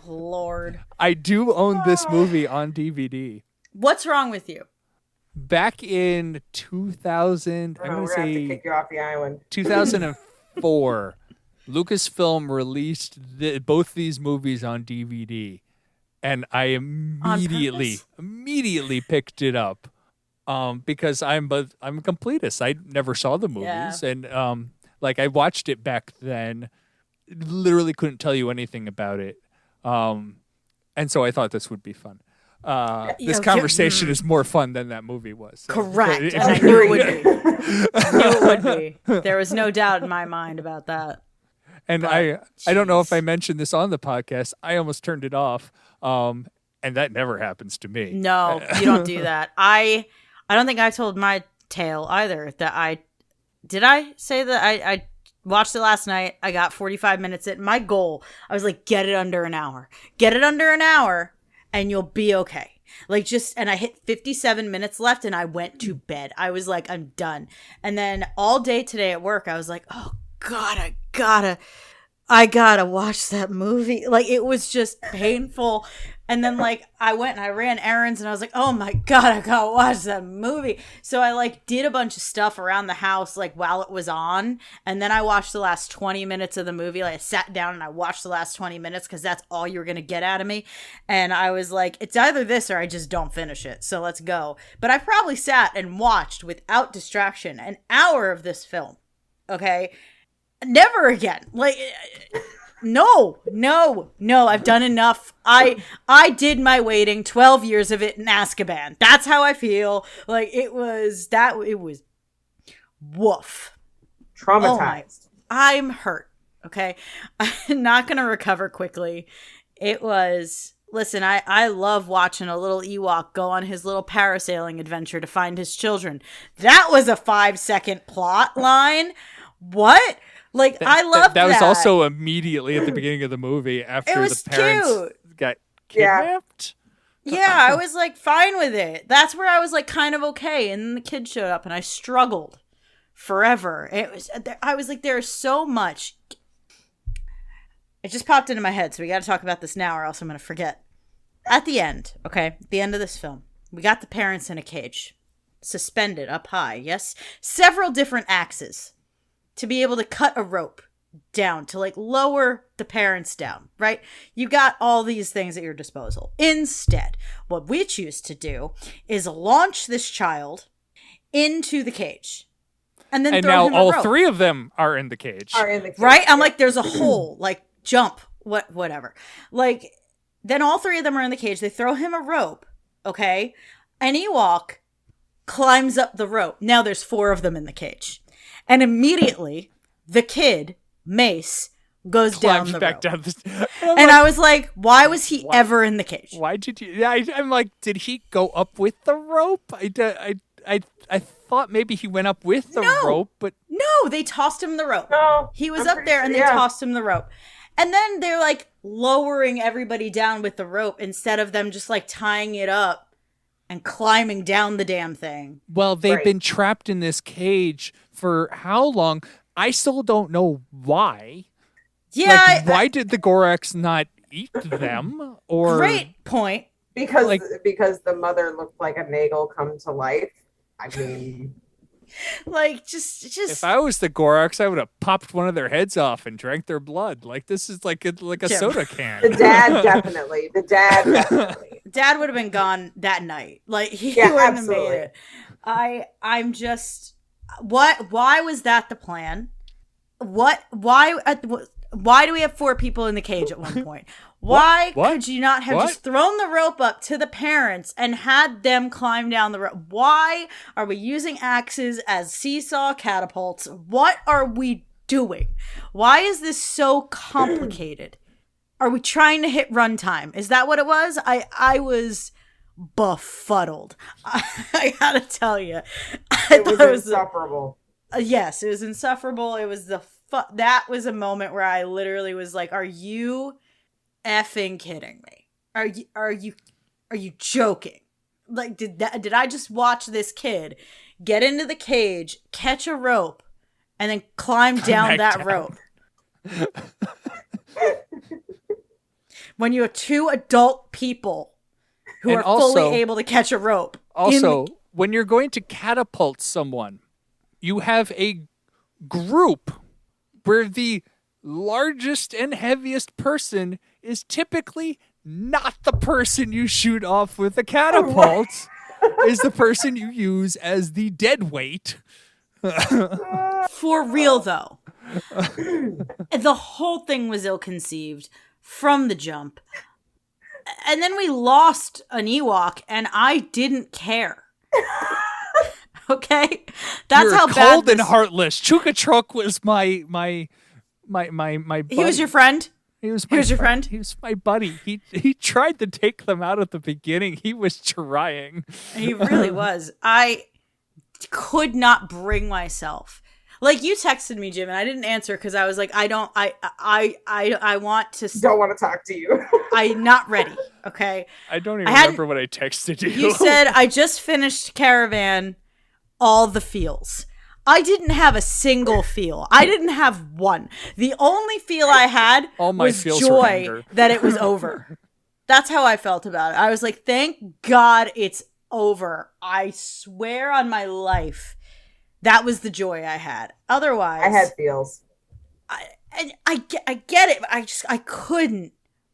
Lord. I do own this movie on DVD. What's wrong with you? Back in 2000, I'm Oh, going we're to gonna have to say kick you off the island. 2004, Lucasfilm released both these movies on DVD, and I immediately picked it up because I'm a completist. I never saw the movies, and I watched it back then. Literally couldn't tell you anything about it, and so I thought this would be fun. This conversation is more fun than that movie was. So. Correct. And I knew it would be. I knew it would be. There was no doubt in my mind about that. And I don't know if I mentioned this on the podcast. I almost turned it off, and that never happens to me. No, you don't do that. I don't think I told my tale either. Did I say that I watched it last night? I got 45 minutes in. My goal, I was like, get it under an hour. Get it under an hour, and you'll be okay. And I hit 57 minutes left, and I went to bed. I was like, I'm done. And then all day today at work, I was like, oh God, I gotta watch that movie. It was just painful. And then I went and I ran errands, and I was like, oh my God, I gotta watch that movie. So I did a bunch of stuff around the house while it was on. And then I watched the last 20 minutes of the movie. I sat down and I watched the last 20 minutes because that's all you were gonna get out of me. And I was like, it's either this or I just don't finish it. So let's go. But I probably sat and watched without distraction an hour of this film. Okay? Never again. No, I've done enough. I did my waiting, 12 years of it in Azkaban. That's how I feel. It was woof. Traumatized. I'm hurt. Okay. I'm not going to recover quickly. It was, listen, I love watching a little Ewok go on his little parasailing adventure to find his children. That was a 5-second plot line. What? I love that. That was also immediately at the beginning of the movie after the parents got kidnapped. Yeah, I was fine with it. That's where I was kind of okay. And then the kid showed up and I struggled forever. I was like, there's so much. It just popped into my head. So we got to talk about this now or else I'm going to forget. At the end, okay, the end of this film, we got the parents in a cage, suspended up high. Yes. Several different axes to be able to cut a rope down to lower the parents down, right? You got all these things at your disposal. Instead, what we choose to do is launch this child into the cage. And then throw now him a all rope. three of them are in the cage. Right? I'm like, there's a hole, jump, whatever. Then all three of them are in the cage. They throw him a rope, okay? An Ewok climbs up the rope. Now there's 4 of them in the cage. And immediately, the kid, Mace, goes down the rope. Down and I was like, why was he ever in the cage? Why did you? I'm like, did he go up with the rope? I thought maybe he went up with the rope, but no, they tossed him the rope. No, he was up there, and they tossed him the rope. And then they're lowering everybody down with the rope instead of them just tying it up and climbing down the damn thing. Well, they've been trapped in this cage for how long? I still don't know why. Yeah. Why did the Gorax not eat them? Or great point. Because the mother looked like a Nagel come to life. I mean, Like, just. If I was the Goroks, I would have popped one of their heads off and drank their blood. Like, this is like a Jim. soda can. The dad definitely. Dad would have been gone that night. Like, he Yeah, wouldn't absolutely. have made it. I'm just. Why was that the plan? Why do we have 4 people in the cage at one point? Why What? could you not have What? just thrown the rope up to the parents and had them climb down the rope? Why are we using axes as seesaw catapults? What are we doing? Why is this so complicated? Are we trying to hit runtime? Is that what it was? I was befuddled. I gotta tell you. It was insufferable. Yes, it was insufferable. It was that was a moment where I literally was like, "Are you effing kidding me? Are you joking? Like, did I just watch this kid get into the cage, catch a rope, and then climb down that rope?" When you have 2 adult people who And are also- fully able to catch a rope. Also, when you're going to catapult someone, you have a group where the largest and heaviest person is typically not the person you shoot off with the catapult, is the person you use as the dead weight. For real, though. The whole thing was ill-conceived from the jump. And then we lost an Ewok, and I didn't care. Okay? That's You're how cold bad and heartless. Chukachuk was my buddy. He was your friend? He was your friend? He was my buddy. He tried to take them out at the beginning. He was trying. He really was. I could not bring myself. Like, you texted me, Jim, and I didn't answer because I was like, I want to. Don't want to talk to you. I'm not ready. Okay. I don't even remember what I texted you. You said, I just finished Caravan, all the feels. I didn't have a single feel. I didn't have one. The only feel I had All my was feels were joy anger. that it was over. That's how I felt about it. I was like, thank God it's over. I swear on my life, that was the joy I had. Otherwise, I had feels. I get it. But I couldn't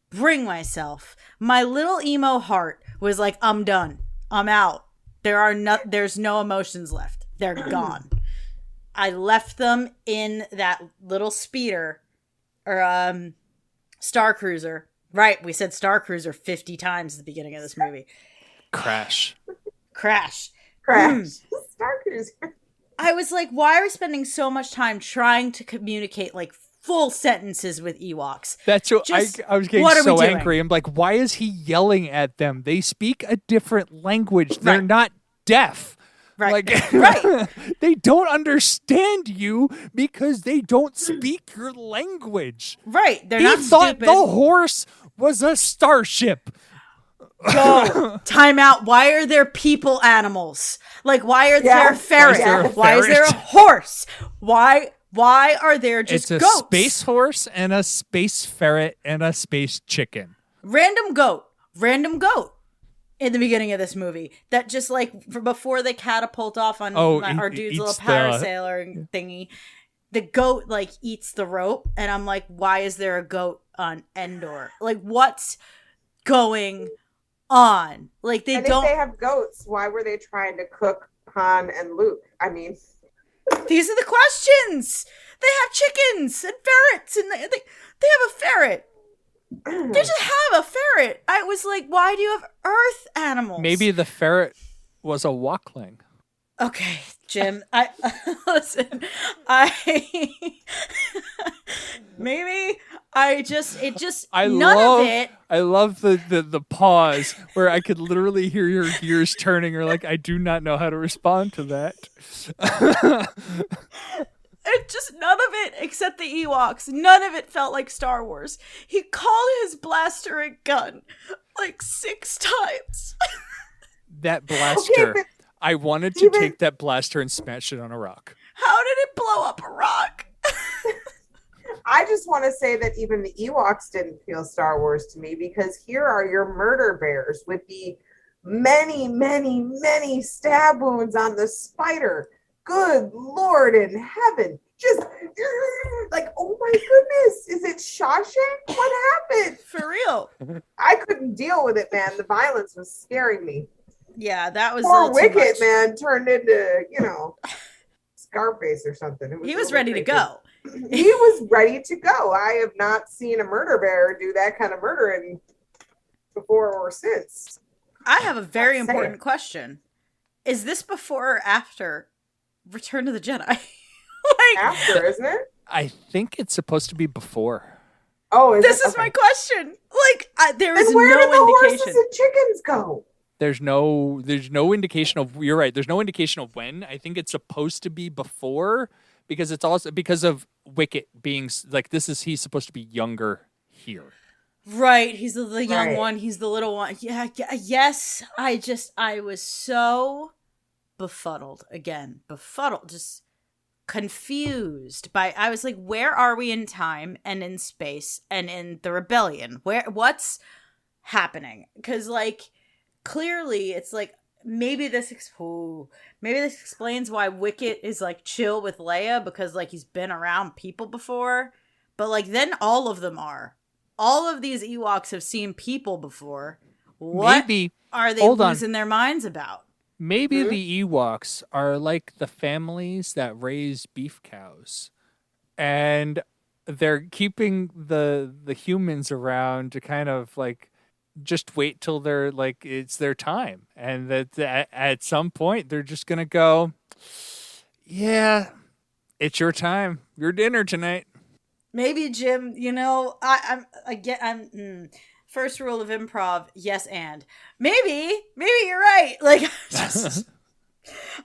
bring myself. My little emo heart was like, I'm done. I'm out. There's no emotions left. They're gone. I left them in that little speeder or Star Cruiser. Right, we said Star Cruiser 50 times at the beginning of this movie. Crash. Star Cruiser. I was like, why are we spending so much time trying to communicate like full sentences with Ewoks? That's what Just, I was getting what are we so doing? angry. I'm like, why is he yelling at them? They speak a different language. They're Right. not deaf. Right. Like, Right. They don't understand you because they don't speak your language. Right. They're He not thought stupid. the horse was a starship. Go. Time out. Why are there people animals? Like, why are there Yes. ferrets? Why is there a Why is there a ferret? horse? Why are there just It's a goats? space horse and a space ferret and a space chicken. Random goat in the beginning of this movie that just like before they catapult off on our dude's little eats parasailer thingy, the goat like eats the rope, and I'm like, why is there a goat on Endor? Like, what's going on? Like, they And don't. if they have goats, why were they trying to cook Han and Luke? I mean, These are the questions. They have chickens and ferrets, and they have a ferret. They just have a ferret. I was like, why do you have earth animals? Maybe the ferret was a walkling. Okay, Jim. Listen. Maybe I none love, of it. I love the pause where I could literally hear your gears turning. Or like, I do not know how to respond to that. It just none of it, except the Ewoks. None of it felt like Star Wars. He called his blaster a gun like 6 times. That blaster. but I wanted to take that blaster and smash it on a rock. How did it blow up a rock? I just want to say that even the Ewoks didn't feel Star Wars to me, because here are your murder bears with the many, many, many stab wounds on the spider. good Lord in heaven. Just like, oh my goodness, is it Shawshank? What happened? For real. I couldn't deal with it, man. The violence was scaring me. Yeah, that was Poor too Wicket, much. man, turned into, Scarface or something. He was ready to go. He was ready to go. I have not seen a murder bear do that kind of murdering before or since. I have a very important question. Is this before or after Return of the Jedi? After, isn't it? I think it's supposed to be before. Oh, this is my question. There is where did the no horses indication. and chickens go? There's no indication of, you're right, there's no indication of when. I think it's supposed to be before, because it's also because of Wicket being he's supposed to be younger here. Right, he's the young Right. one, he's the little one. Yeah, yes, I was so befuddled, just confused I was like, where are we in time and in space and in the rebellion? What's happening? Because clearly it's maybe this explains why Wicket is chill with Leia, because he's been around people before, but then all of them are. All of these Ewoks have seen people before. What Maybe, are they hold on. losing their minds about? Maybe the Ewoks are like the families that raise beef cows, and they're keeping the humans around to kind of just wait till they're it's their time, and that at some point they're just gonna go, yeah, it's your time, your dinner tonight. Maybe, Jim, first rule of improv, yes, and maybe you're right.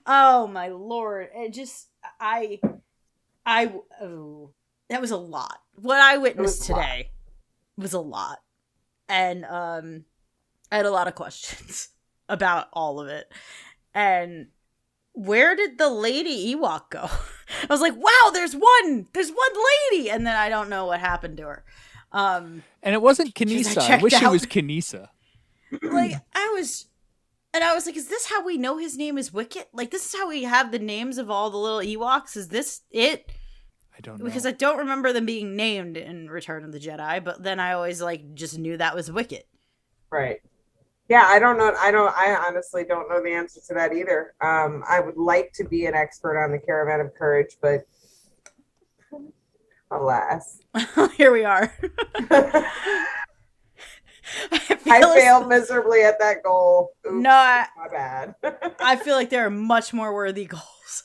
Oh my Lord. It just, that was a lot. What I witnessed today was a lot. And, I had a lot of questions about all of it. And where did the lady Ewok go? I was like, wow, there's one lady. And then I don't know what happened to her. And it wasn't Kinesa. I wish it was Kinesa. I was like, is this how we know his name is Wicket? This is how we have the names of all the little Ewoks? Is this it? I don't know. Because I don't remember them being named in Return of the Jedi, but then I always just knew that was Wicket. Right. Yeah, I don't know. I honestly don't know the answer to that either. I would like to be an expert on the Caravan of Courage, but alas. Here we are. I failed miserably at that goal. Oops, No, my bad. I feel like there are much more worthy goals.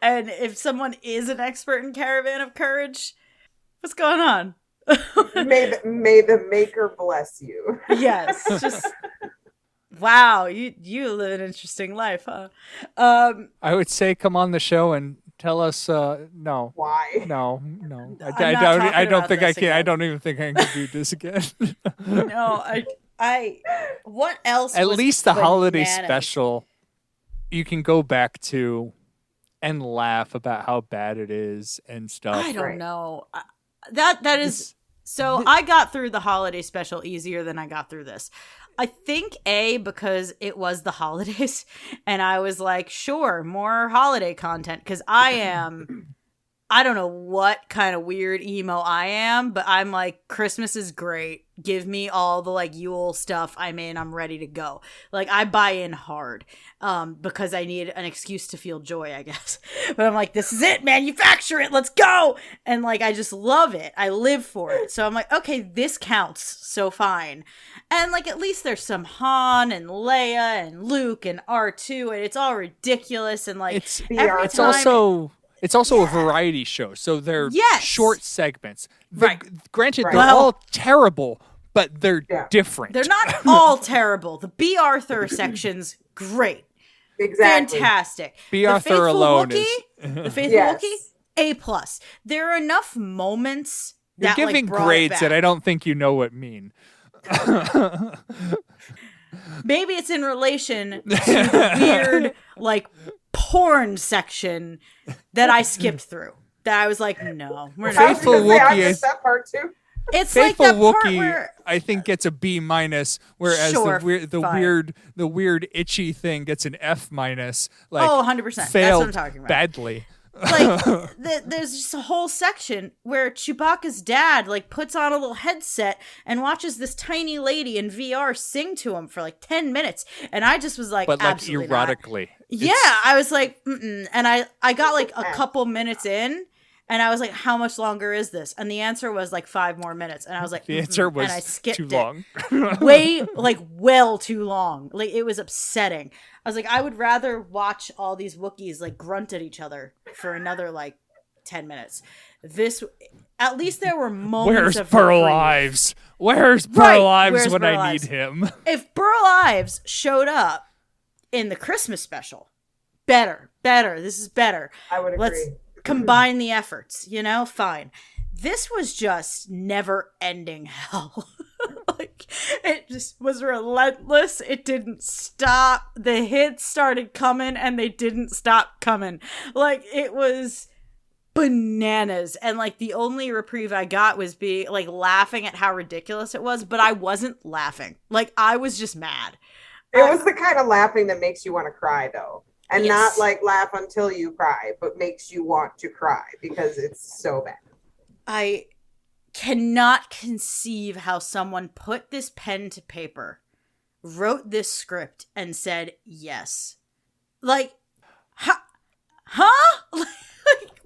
And if someone is an expert in Caravan of Courage, what's going on? May the maker bless you. Yes, just wow, you live an interesting life, huh? I would say come on the show and tell us no. Why? No. I don't think I can. again. I don't even think I can do this again. No, I what else? At was least the holiday bananas? special you can go back to and laugh about how bad it is and stuff. I don't Right. know. That is so. I got through the holiday special easier than I got through this. I think because it was the holidays, and I was like, sure, more holiday content, because I don't know what kind of weird emo I am, but I'm like, Christmas is great. Give me all the Yule stuff. I'm in. I'm ready to go. I buy in hard because I need an excuse to feel joy, I guess. But I'm like, this is it. Manufacture it. Let's go. And I just love it. I live for it. So I'm like, okay, this counts. So fine. And at least there's some Han and Leia and Luke and R2, and it's all ridiculous. And It's every it's time also a variety show, so they're short segments. Right. Granted, Right. they're Well- all terrible, but they're different. they're not all terrible. The B. Arthur section's great. Exactly. Fantastic. B. The Arthur Faithful alone Wookiee, is. the Faithful Yes. Wookiee, A+. There are enough moments You're that giving brought it grades back. that I don't think you know what mean. Maybe it's in relation to the weird porn section that I skipped through. That I was like, no, we're I not. was gonna say, I Wookiee missed that part too. It's Faithful like that part Wookiee, where I think, gets a B minus, whereas Sure, the weird itchy thing gets an F minus. Like, 100%. That's failed what I'm talking about. badly. Like there's just a whole section where Chewbacca's dad like puts on a little headset and watches this tiny lady in VR sing to him for like 10 minutes, and I just was like, But like absolutely not. erotically. Yeah, I was like, mm-mm. And I got like a couple minutes in, and I was like, how much longer is this? And the answer was like 5 more minutes, and I was like, The answer was and I skipped too it. long. Way like well too long. Like it was upsetting. I was like, I would rather watch all these Wookiees like grunt at each other for another like 10 minutes. This, at least there were moments Where's of Burl reprieve. Ives? Where's Burl Right, Ives where's when Burl I Ives? need him? If Burl Ives showed up in the Christmas special, better. This is better. I would agree. Let's combine the efforts, fine. This was just never ending hell. Like, it just was relentless. It didn't stop. The hits started coming and they didn't stop coming. Like, it was bananas. And like the only reprieve I got was laughing at how ridiculous it was, but I wasn't laughing. Like, I was just mad. It was the kind of laughing that makes you want to cry, though. And Yes. not like laugh until you cry, but makes you want to cry because it's so bad. I cannot conceive how someone put this pen to paper, wrote this script, and said yes. Like, huh?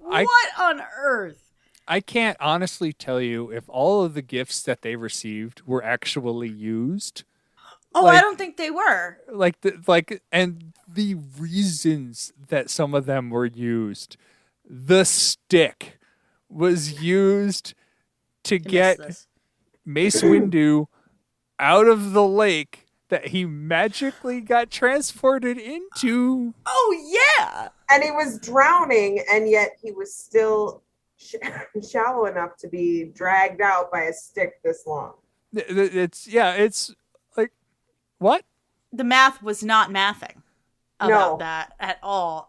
Like, what on earth? I can't honestly tell you if all of the gifts that they received were actually used. Oh, Like- I don't think they were. And the reasons that some of them were used. The stick was used to I missed get this. Mace Windu out of the lake that he magically got transported into. Oh, yeah. And he was drowning, and yet he was still shallow enough to be dragged out by a stick this long. It's like, what? The math was not mathing about No. that at all.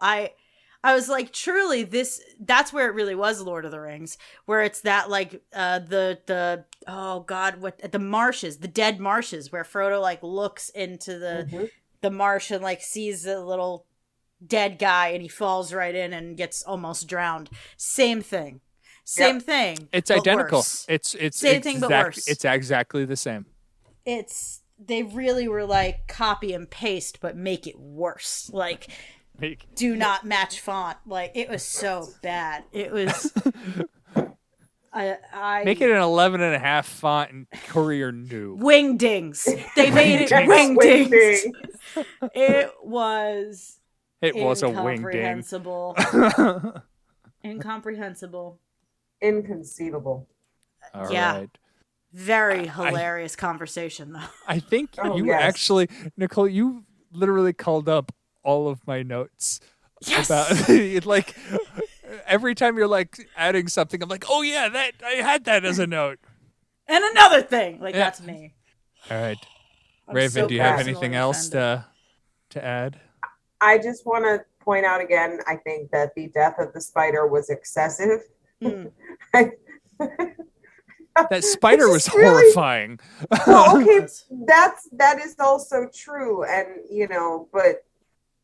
I was like, truly, that's where it really was Lord of the Rings, where it's that like the marshes, the dead marshes, where Frodo like looks into the marsh and like sees the little dead guy and he falls right in and gets almost drowned. Same thing. Same thing. It's but identical. worse. It's Same thing, but worse. It's exactly the same. They really were like copy and paste, but make it worse. Like, do not match font. Like, it was so bad. It was. I Make it an 11.5 font and Courier New. wingdings. They made it wingdings. It was. It was a wingding. Incomprehensible. Incomprehensible. Inconceivable. All Yeah. right. Very hilarious conversation, though. I think Oh, you yes. actually, Nicole, you literally called up all of my notes. Yes. About like every time you're like adding something, I'm like, oh yeah, that I had that as a note. And another thing, like Yeah. that's me. All right, I'm Raven, so do you have personally anything else offended. to add? I just want to point out again, I think that the death of the spider was excessive. Mm. That spider It's was just really- horrifying. Well, okay, Yes. that is also true, and but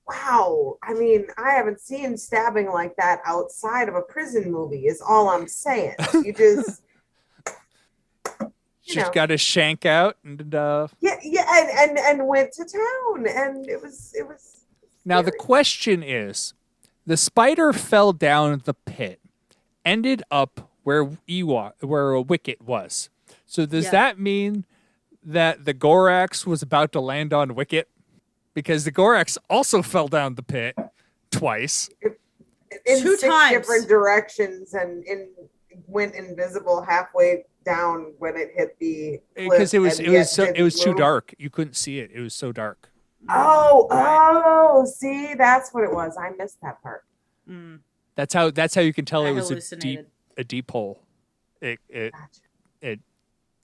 wow, I mean, I haven't seen stabbing like that outside of a prison movie. Is all I'm saying. You just, She's got his shank out, and and went to town, and it was. now the scary. question is, the spider fell down the pit, ended up where a Wicket was. So does Yeah. that mean that the Gorax was about to land on Wicket? Because the Gorax also fell down the pit twice. in 2 6 times. different directions, and went invisible halfway down when it hit the cliff, Because it was and it yet was so, it didn't was too move. dark. You couldn't see it. It was so dark. Oh, see, that's what it was. I missed that part. Mm. That's how you can tell I it was hallucinated. a deep hole. It Gotcha. it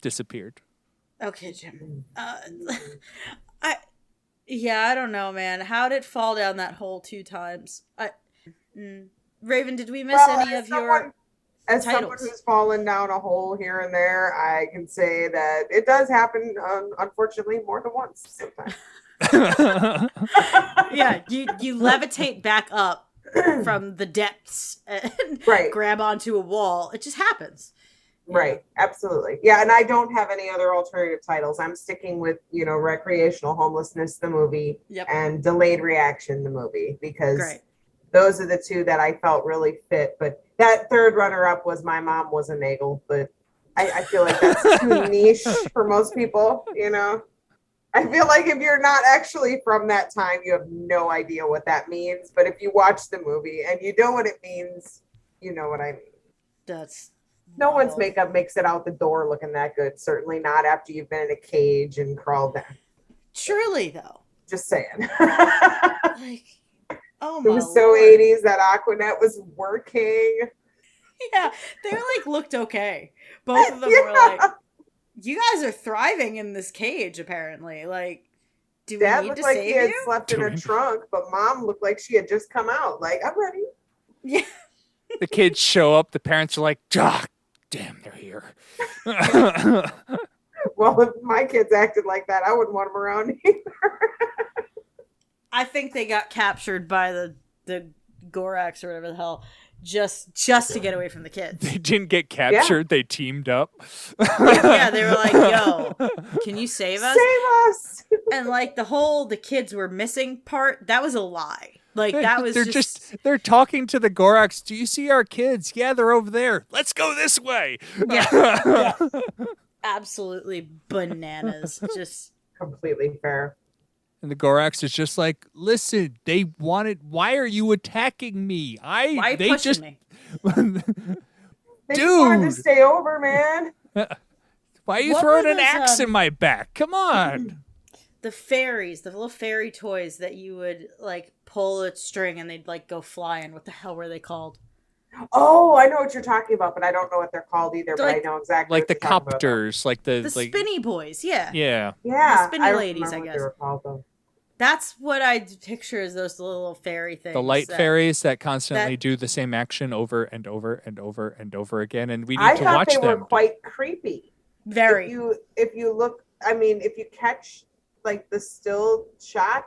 disappeared. Okay, Jim. I don't know, man. How did it fall down that hole 2 times? Raven, did we miss any as of your? as someone who's fallen down a hole here and there, I can say that it does happen, unfortunately, more than once sometimes. Yeah, you levitate back up from the depths and grab onto a wall. It just happens. Right, absolutely. Yeah, and I don't have any other alternative titles. I'm sticking with, Recreational Homelessness, the movie, and Delayed Reaction, the movie, because those are the two that I felt really fit. But that third runner-up was My Mom Was a Nagel, but I feel like that's too niche for most people, I feel like if you're not actually from that time, you have no idea what that means. But if you watch the movie and you know what it means, you know what I mean. That's no one's makeup makes it out the door looking that good. Certainly not after you've been in a cage and crawled down. Truly, though. Just saying. Like, oh my It was so Lord. 80s that Aquanet was working. Yeah, they looked okay. Both of them were like, you guys are thriving in this cage, apparently. Like, do we Dad need looked to like save he had you? slept in a trunk, but Mom looked like she had just come out. Like, I'm ready. Yeah. The kids show up. The parents are like, "Ah, damn, they're here." Well, if my kids acted like that, I wouldn't want them around either. I think they got captured by the Gorax or whatever the hell, just to get away from the kids. They didn't get captured. They teamed up. Yeah, they were like, "Yo, can you save us?" Save us! And like the kids were missing part, that was a lie. Like that was they're talking to the Gorax. Do you see our kids? Yeah, they're over there. Let's go this way. Yeah. Absolutely bananas. Just completely fair. And the Gorax is just like, listen, they wanted. Why are you attacking me? why are you they pushing just me? They just wanted to stay over, man. Why are you What throwing were an those, axe in my back? Come on. The fairies, the little fairy toys that you would like pull a string and they'd like go flying. What the hell were they called? Oh, I know what you're talking about, but I don't know what they're called either. But I know exactly like what the you're talking about, copters, like the spinny boys. Yeah. Yeah. The spinny I don't ladies, I remember what guess. they were called, though. That's what I picture as those little fairy things. The light fairies that constantly do the same action over and over and over and over again, and we need to watch them. I thought they were quite creepy. Very. If you look, I mean, if you catch like the still shot,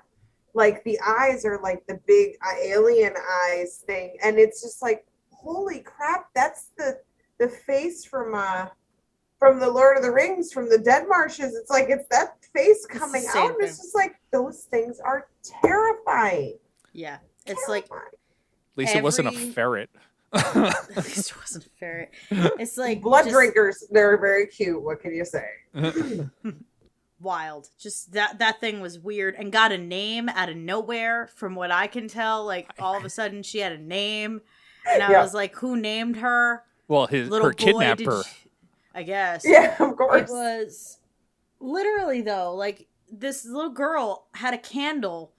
like the eyes are like the big alien eyes thing, and it's just like, holy crap, that's the face from the Lord of the Rings, from the Dead Marshes. It's like it's that face coming out, and it's just like those things are terrifying. Yeah, it's like at least it wasn't a ferret. At least it wasn't a ferret. It's like blood drinkers. They're very cute. What can you say? Wild. Just that thing was weird and got a name out of nowhere. From what I can tell, like all of a sudden she had a name, and I was like, "Who named her?" Well, her kidnapper. I guess. Yeah, of course. It was literally though, like this little girl had a candle,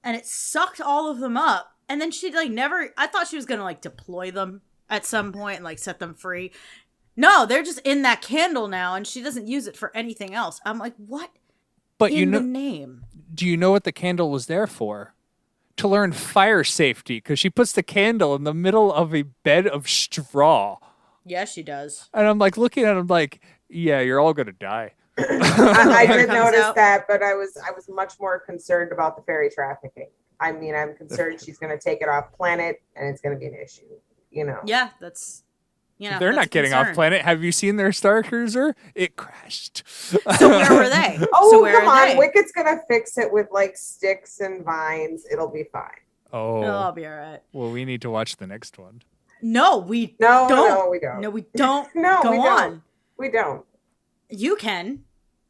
and it sucked all of them up. And then she like never. I thought she was gonna like deploy them at some point and like set them free. No, they're just in that candle now, and she doesn't use it for anything else. I'm like, what? But in the name? Do you know what the candle was there for? To learn fire safety, because she puts the candle in the middle of a bed of straw. Yes, she does. And I'm like looking at him like, yeah, you're all gonna die. I did notice that, but I was much more concerned about the fairy trafficking. I mean, I'm concerned she's going to take it off planet, and it's going to be an issue. Yeah, that's. They're not getting off planet. Have you seen their Star Cruiser? It crashed. So where were they? Come on. Wicked's going to fix it with like sticks and vines. It'll be fine. Oh. It'll be all right. Well, we need to watch the next one. No, we don't. No, we don't. No, we don't. No, Go we on. Don't. We don't. You can.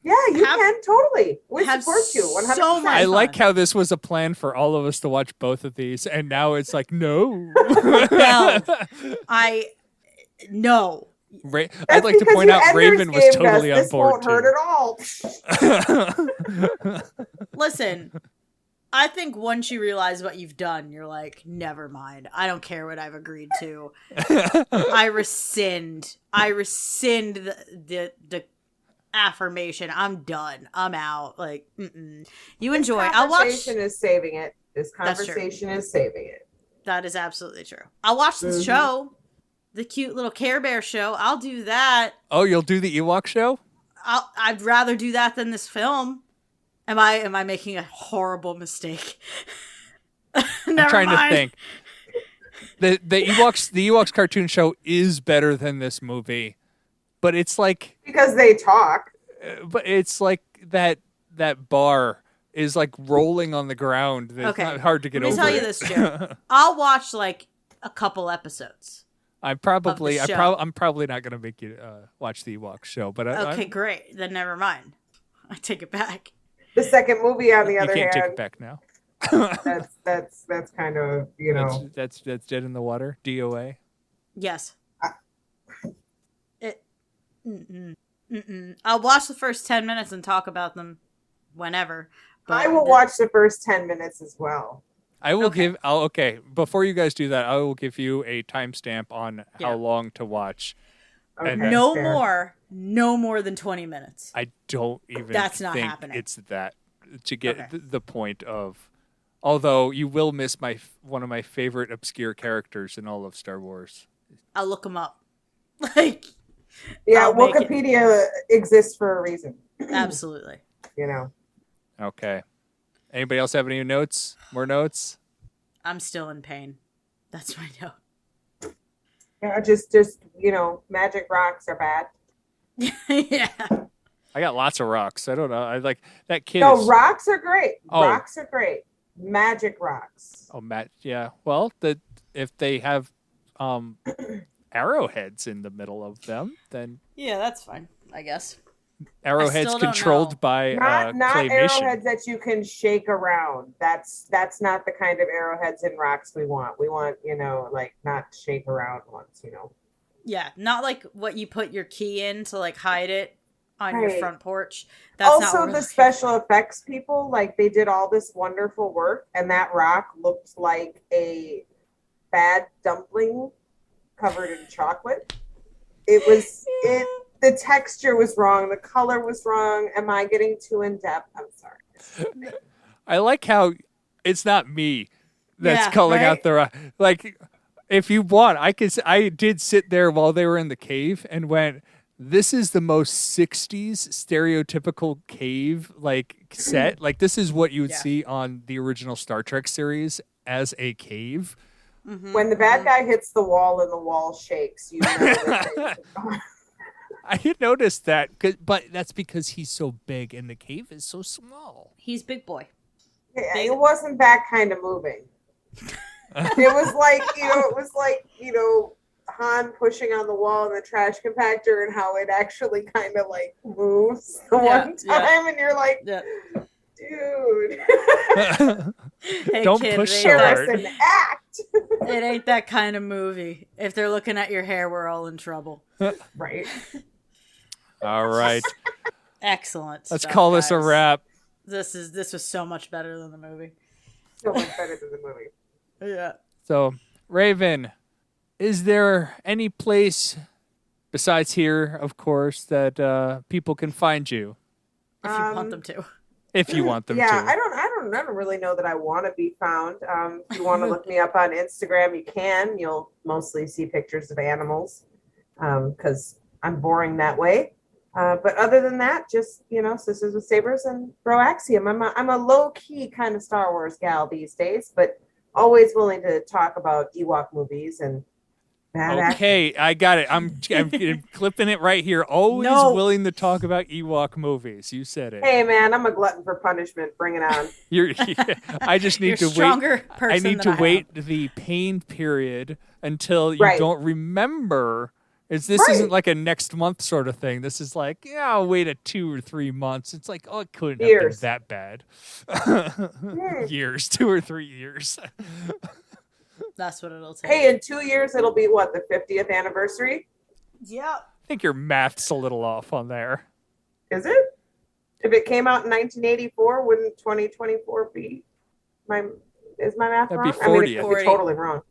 Yeah, you can totally. We support you 100%. So much I fun. like how this was a plan for all of us to watch both of these, and now it's like, no. No. No. I'd like to point out Rayven was totally on board. This won't hurt at all. Listen, I think once you realize what you've done, you're like, never mind. I don't care what I've agreed to. I rescind the affirmation. I'm done. I'm out. Like, you enjoy. I'll watch. This conversation is saving it. This conversation is saving it. That is absolutely true. I'll watch this show. the cute little Care Bear show. I'll do that. Oh, you'll do the Ewok show? I'd rather do that than this film. Am I making a horrible mistake? I'm trying to think. The Ewoks cartoon show is better than this movie, but it's like because they talk. But it's like that bar is like rolling on the ground. It's not hard to get over. Let me tell you this, Joe. I'll watch like a couple episodes. I'm probably not going to make you watch the Ewoks show, but okay, great. Then never mind. I take it back. The second movie, on the other hand, you can't take it back now. that's kind of that's dead in the water. DOA. Yes. I'll watch the first 10 minutes and talk about them whenever. But I will watch the first 10 minutes as well. I will before you guys do that, I will give you a timestamp on how long to watch. Okay, and no more than 20 minutes. I don't even That's not think happening. it's that to get the point of. Although you will miss one of my favorite obscure characters in all of Star Wars. I'll look them up. Wikipedia exists for a reason. Absolutely. Okay. Anybody else have any notes? More notes? I'm still in pain. That's my note. Yeah, just magic rocks are bad. Yeah. I got lots of rocks. I don't know. I like that kid. No, rocks are great. Oh. Rocks are great. Magic rocks. Oh, yeah. Well, if they have arrowheads in the middle of them, then yeah, that's fine. I guess arrowheads controlled by not claymation. Arrowheads that you can shake around. That's not the kind of arrowheads and rocks we want. We want like not shake around ones. Yeah, not like what you put your key in to like hide it on your front porch. That's also the special effects people, like they did all this wonderful work, and that rock looked like a bad dumpling covered in chocolate. The texture was wrong, the color was wrong. Am I getting too in depth? I'm sorry. I like how it's not me that's calling out the rock. Like, if you want, I did sit there while they were in the cave and went, this is the most 60s stereotypical cave set. Like, this is what you would see on the original Star Trek series as a cave. Mm-hmm. When the bad guy hits the wall and the wall shakes, you know that I had noticed that, but that's because he's so big and the cave is so small. He's big boy. It wasn't that kind of moving. It was like, Han pushing on the wall in the trash compactor and how it actually kind of like moves one time and you're like, dude. Hey, don't kid, push so hard. An act. It ain't that kind of movie. If they're looking at your hair, we're all in trouble. Right. All right. Excellent. Let's stuff, call this a guys. wrap. This was so much better than the movie. So much better than the movie. Yeah. So, Rayven, is there any place besides here, of course, that people can find you? If you want them to. If you want them to. I don't really know that I want to be found. If you want to look me up on Instagram, you can. You'll mostly see pictures of animals because I'm boring that way. But other than that, just, Sisters with Sabers and Bro Axiom. I'm a low-key kind of Star Wars gal these days, but always willing to talk about Ewok movies and Okay, I got it. I'm clipping it right here. Always willing to talk about Ewok movies. You said it. Hey, man, I'm a glutton for punishment. Bring it on. I just need to wait. I need to wait the pain period until you don't remember. This isn't like a next month sort of thing. This is like, I'll wait 2 or 3 months. It's like, it couldn't have been that bad. Years, 2 or 3 years. That's what it'll take. Hey, in 2 years, it'll be what, the 50th anniversary? Yeah. I think your math's a little off on there. Is it? If it came out in 1984, wouldn't 2024 be is my math That'd wrong? be 40. I mean, it could be totally wrong.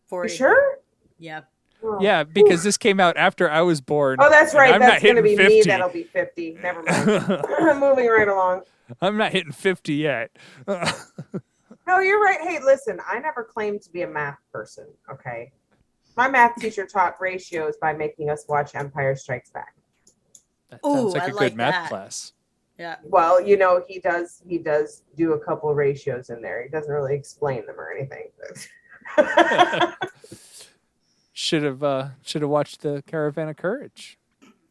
40. You sure? Yeah. Oh. Yeah, because this came out after I was born. Oh, that's right. That's going to be 50. me. That'll be 50. Never mind. I'm moving right along. I'm not hitting 50 yet. No, you're right. Hey, listen, I never claimed to be a math person, okay? My math teacher taught ratios by making us watch Empire Strikes Back. That Ooh, sounds like I a good like math that. class. Yeah. Well, he does do a couple ratios in there. He doesn't really explain them or anything. But Should have watched the Caravan of Courage.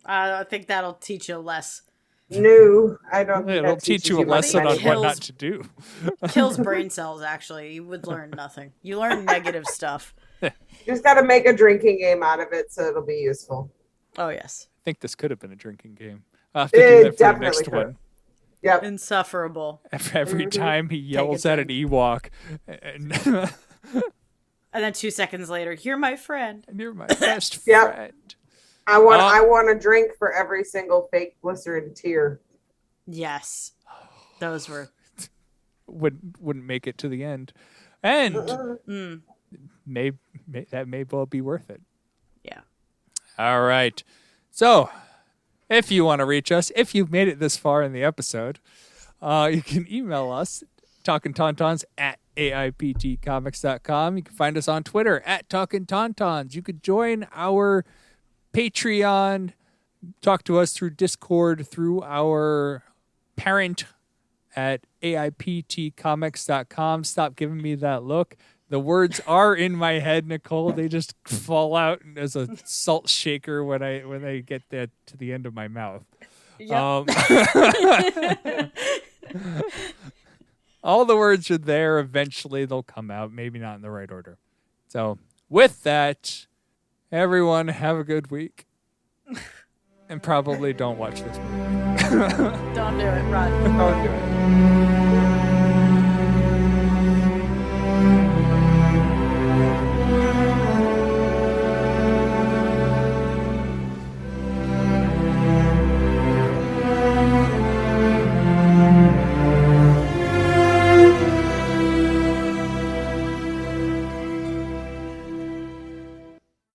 I think that'll teach you less. No, I don't think It'll that teach teaches you a much lesson on anything. what not to do. Kills brain cells, actually. You would learn nothing. You learn negative stuff. You just got to make a drinking game out of it so it'll be useful. Oh, yes. I think this could have been a drinking game. I'll have to do that for the definitely next could. one. Yep. Insufferable. Every time he yells at an Ewok, and And then 2 seconds later, you're my friend. you're my best Yep. friend. I want a drink for every single fake glycerin tear. Yes. Those were... Wouldn't make it to the end, and that may well be worth it. Yeah. All right. So, if you want to reach us, if you've made it this far in the episode, you can email us, talkintauntauns@aiptcomics.com. You can find us on Twitter @Talkin Tauntauns. You could join our Patreon, talk to us through Discord, through our parent at aiptcomics.com. Stop giving me that look. The words are in my head, Nicole. They just fall out as a salt shaker when I get that to the end of my mouth. Yep. All the words are there. Eventually they'll come out. Maybe not in the right order. So with that, everyone have a good week. And probably don't watch this movie. Don't do it. Run. Don't do it.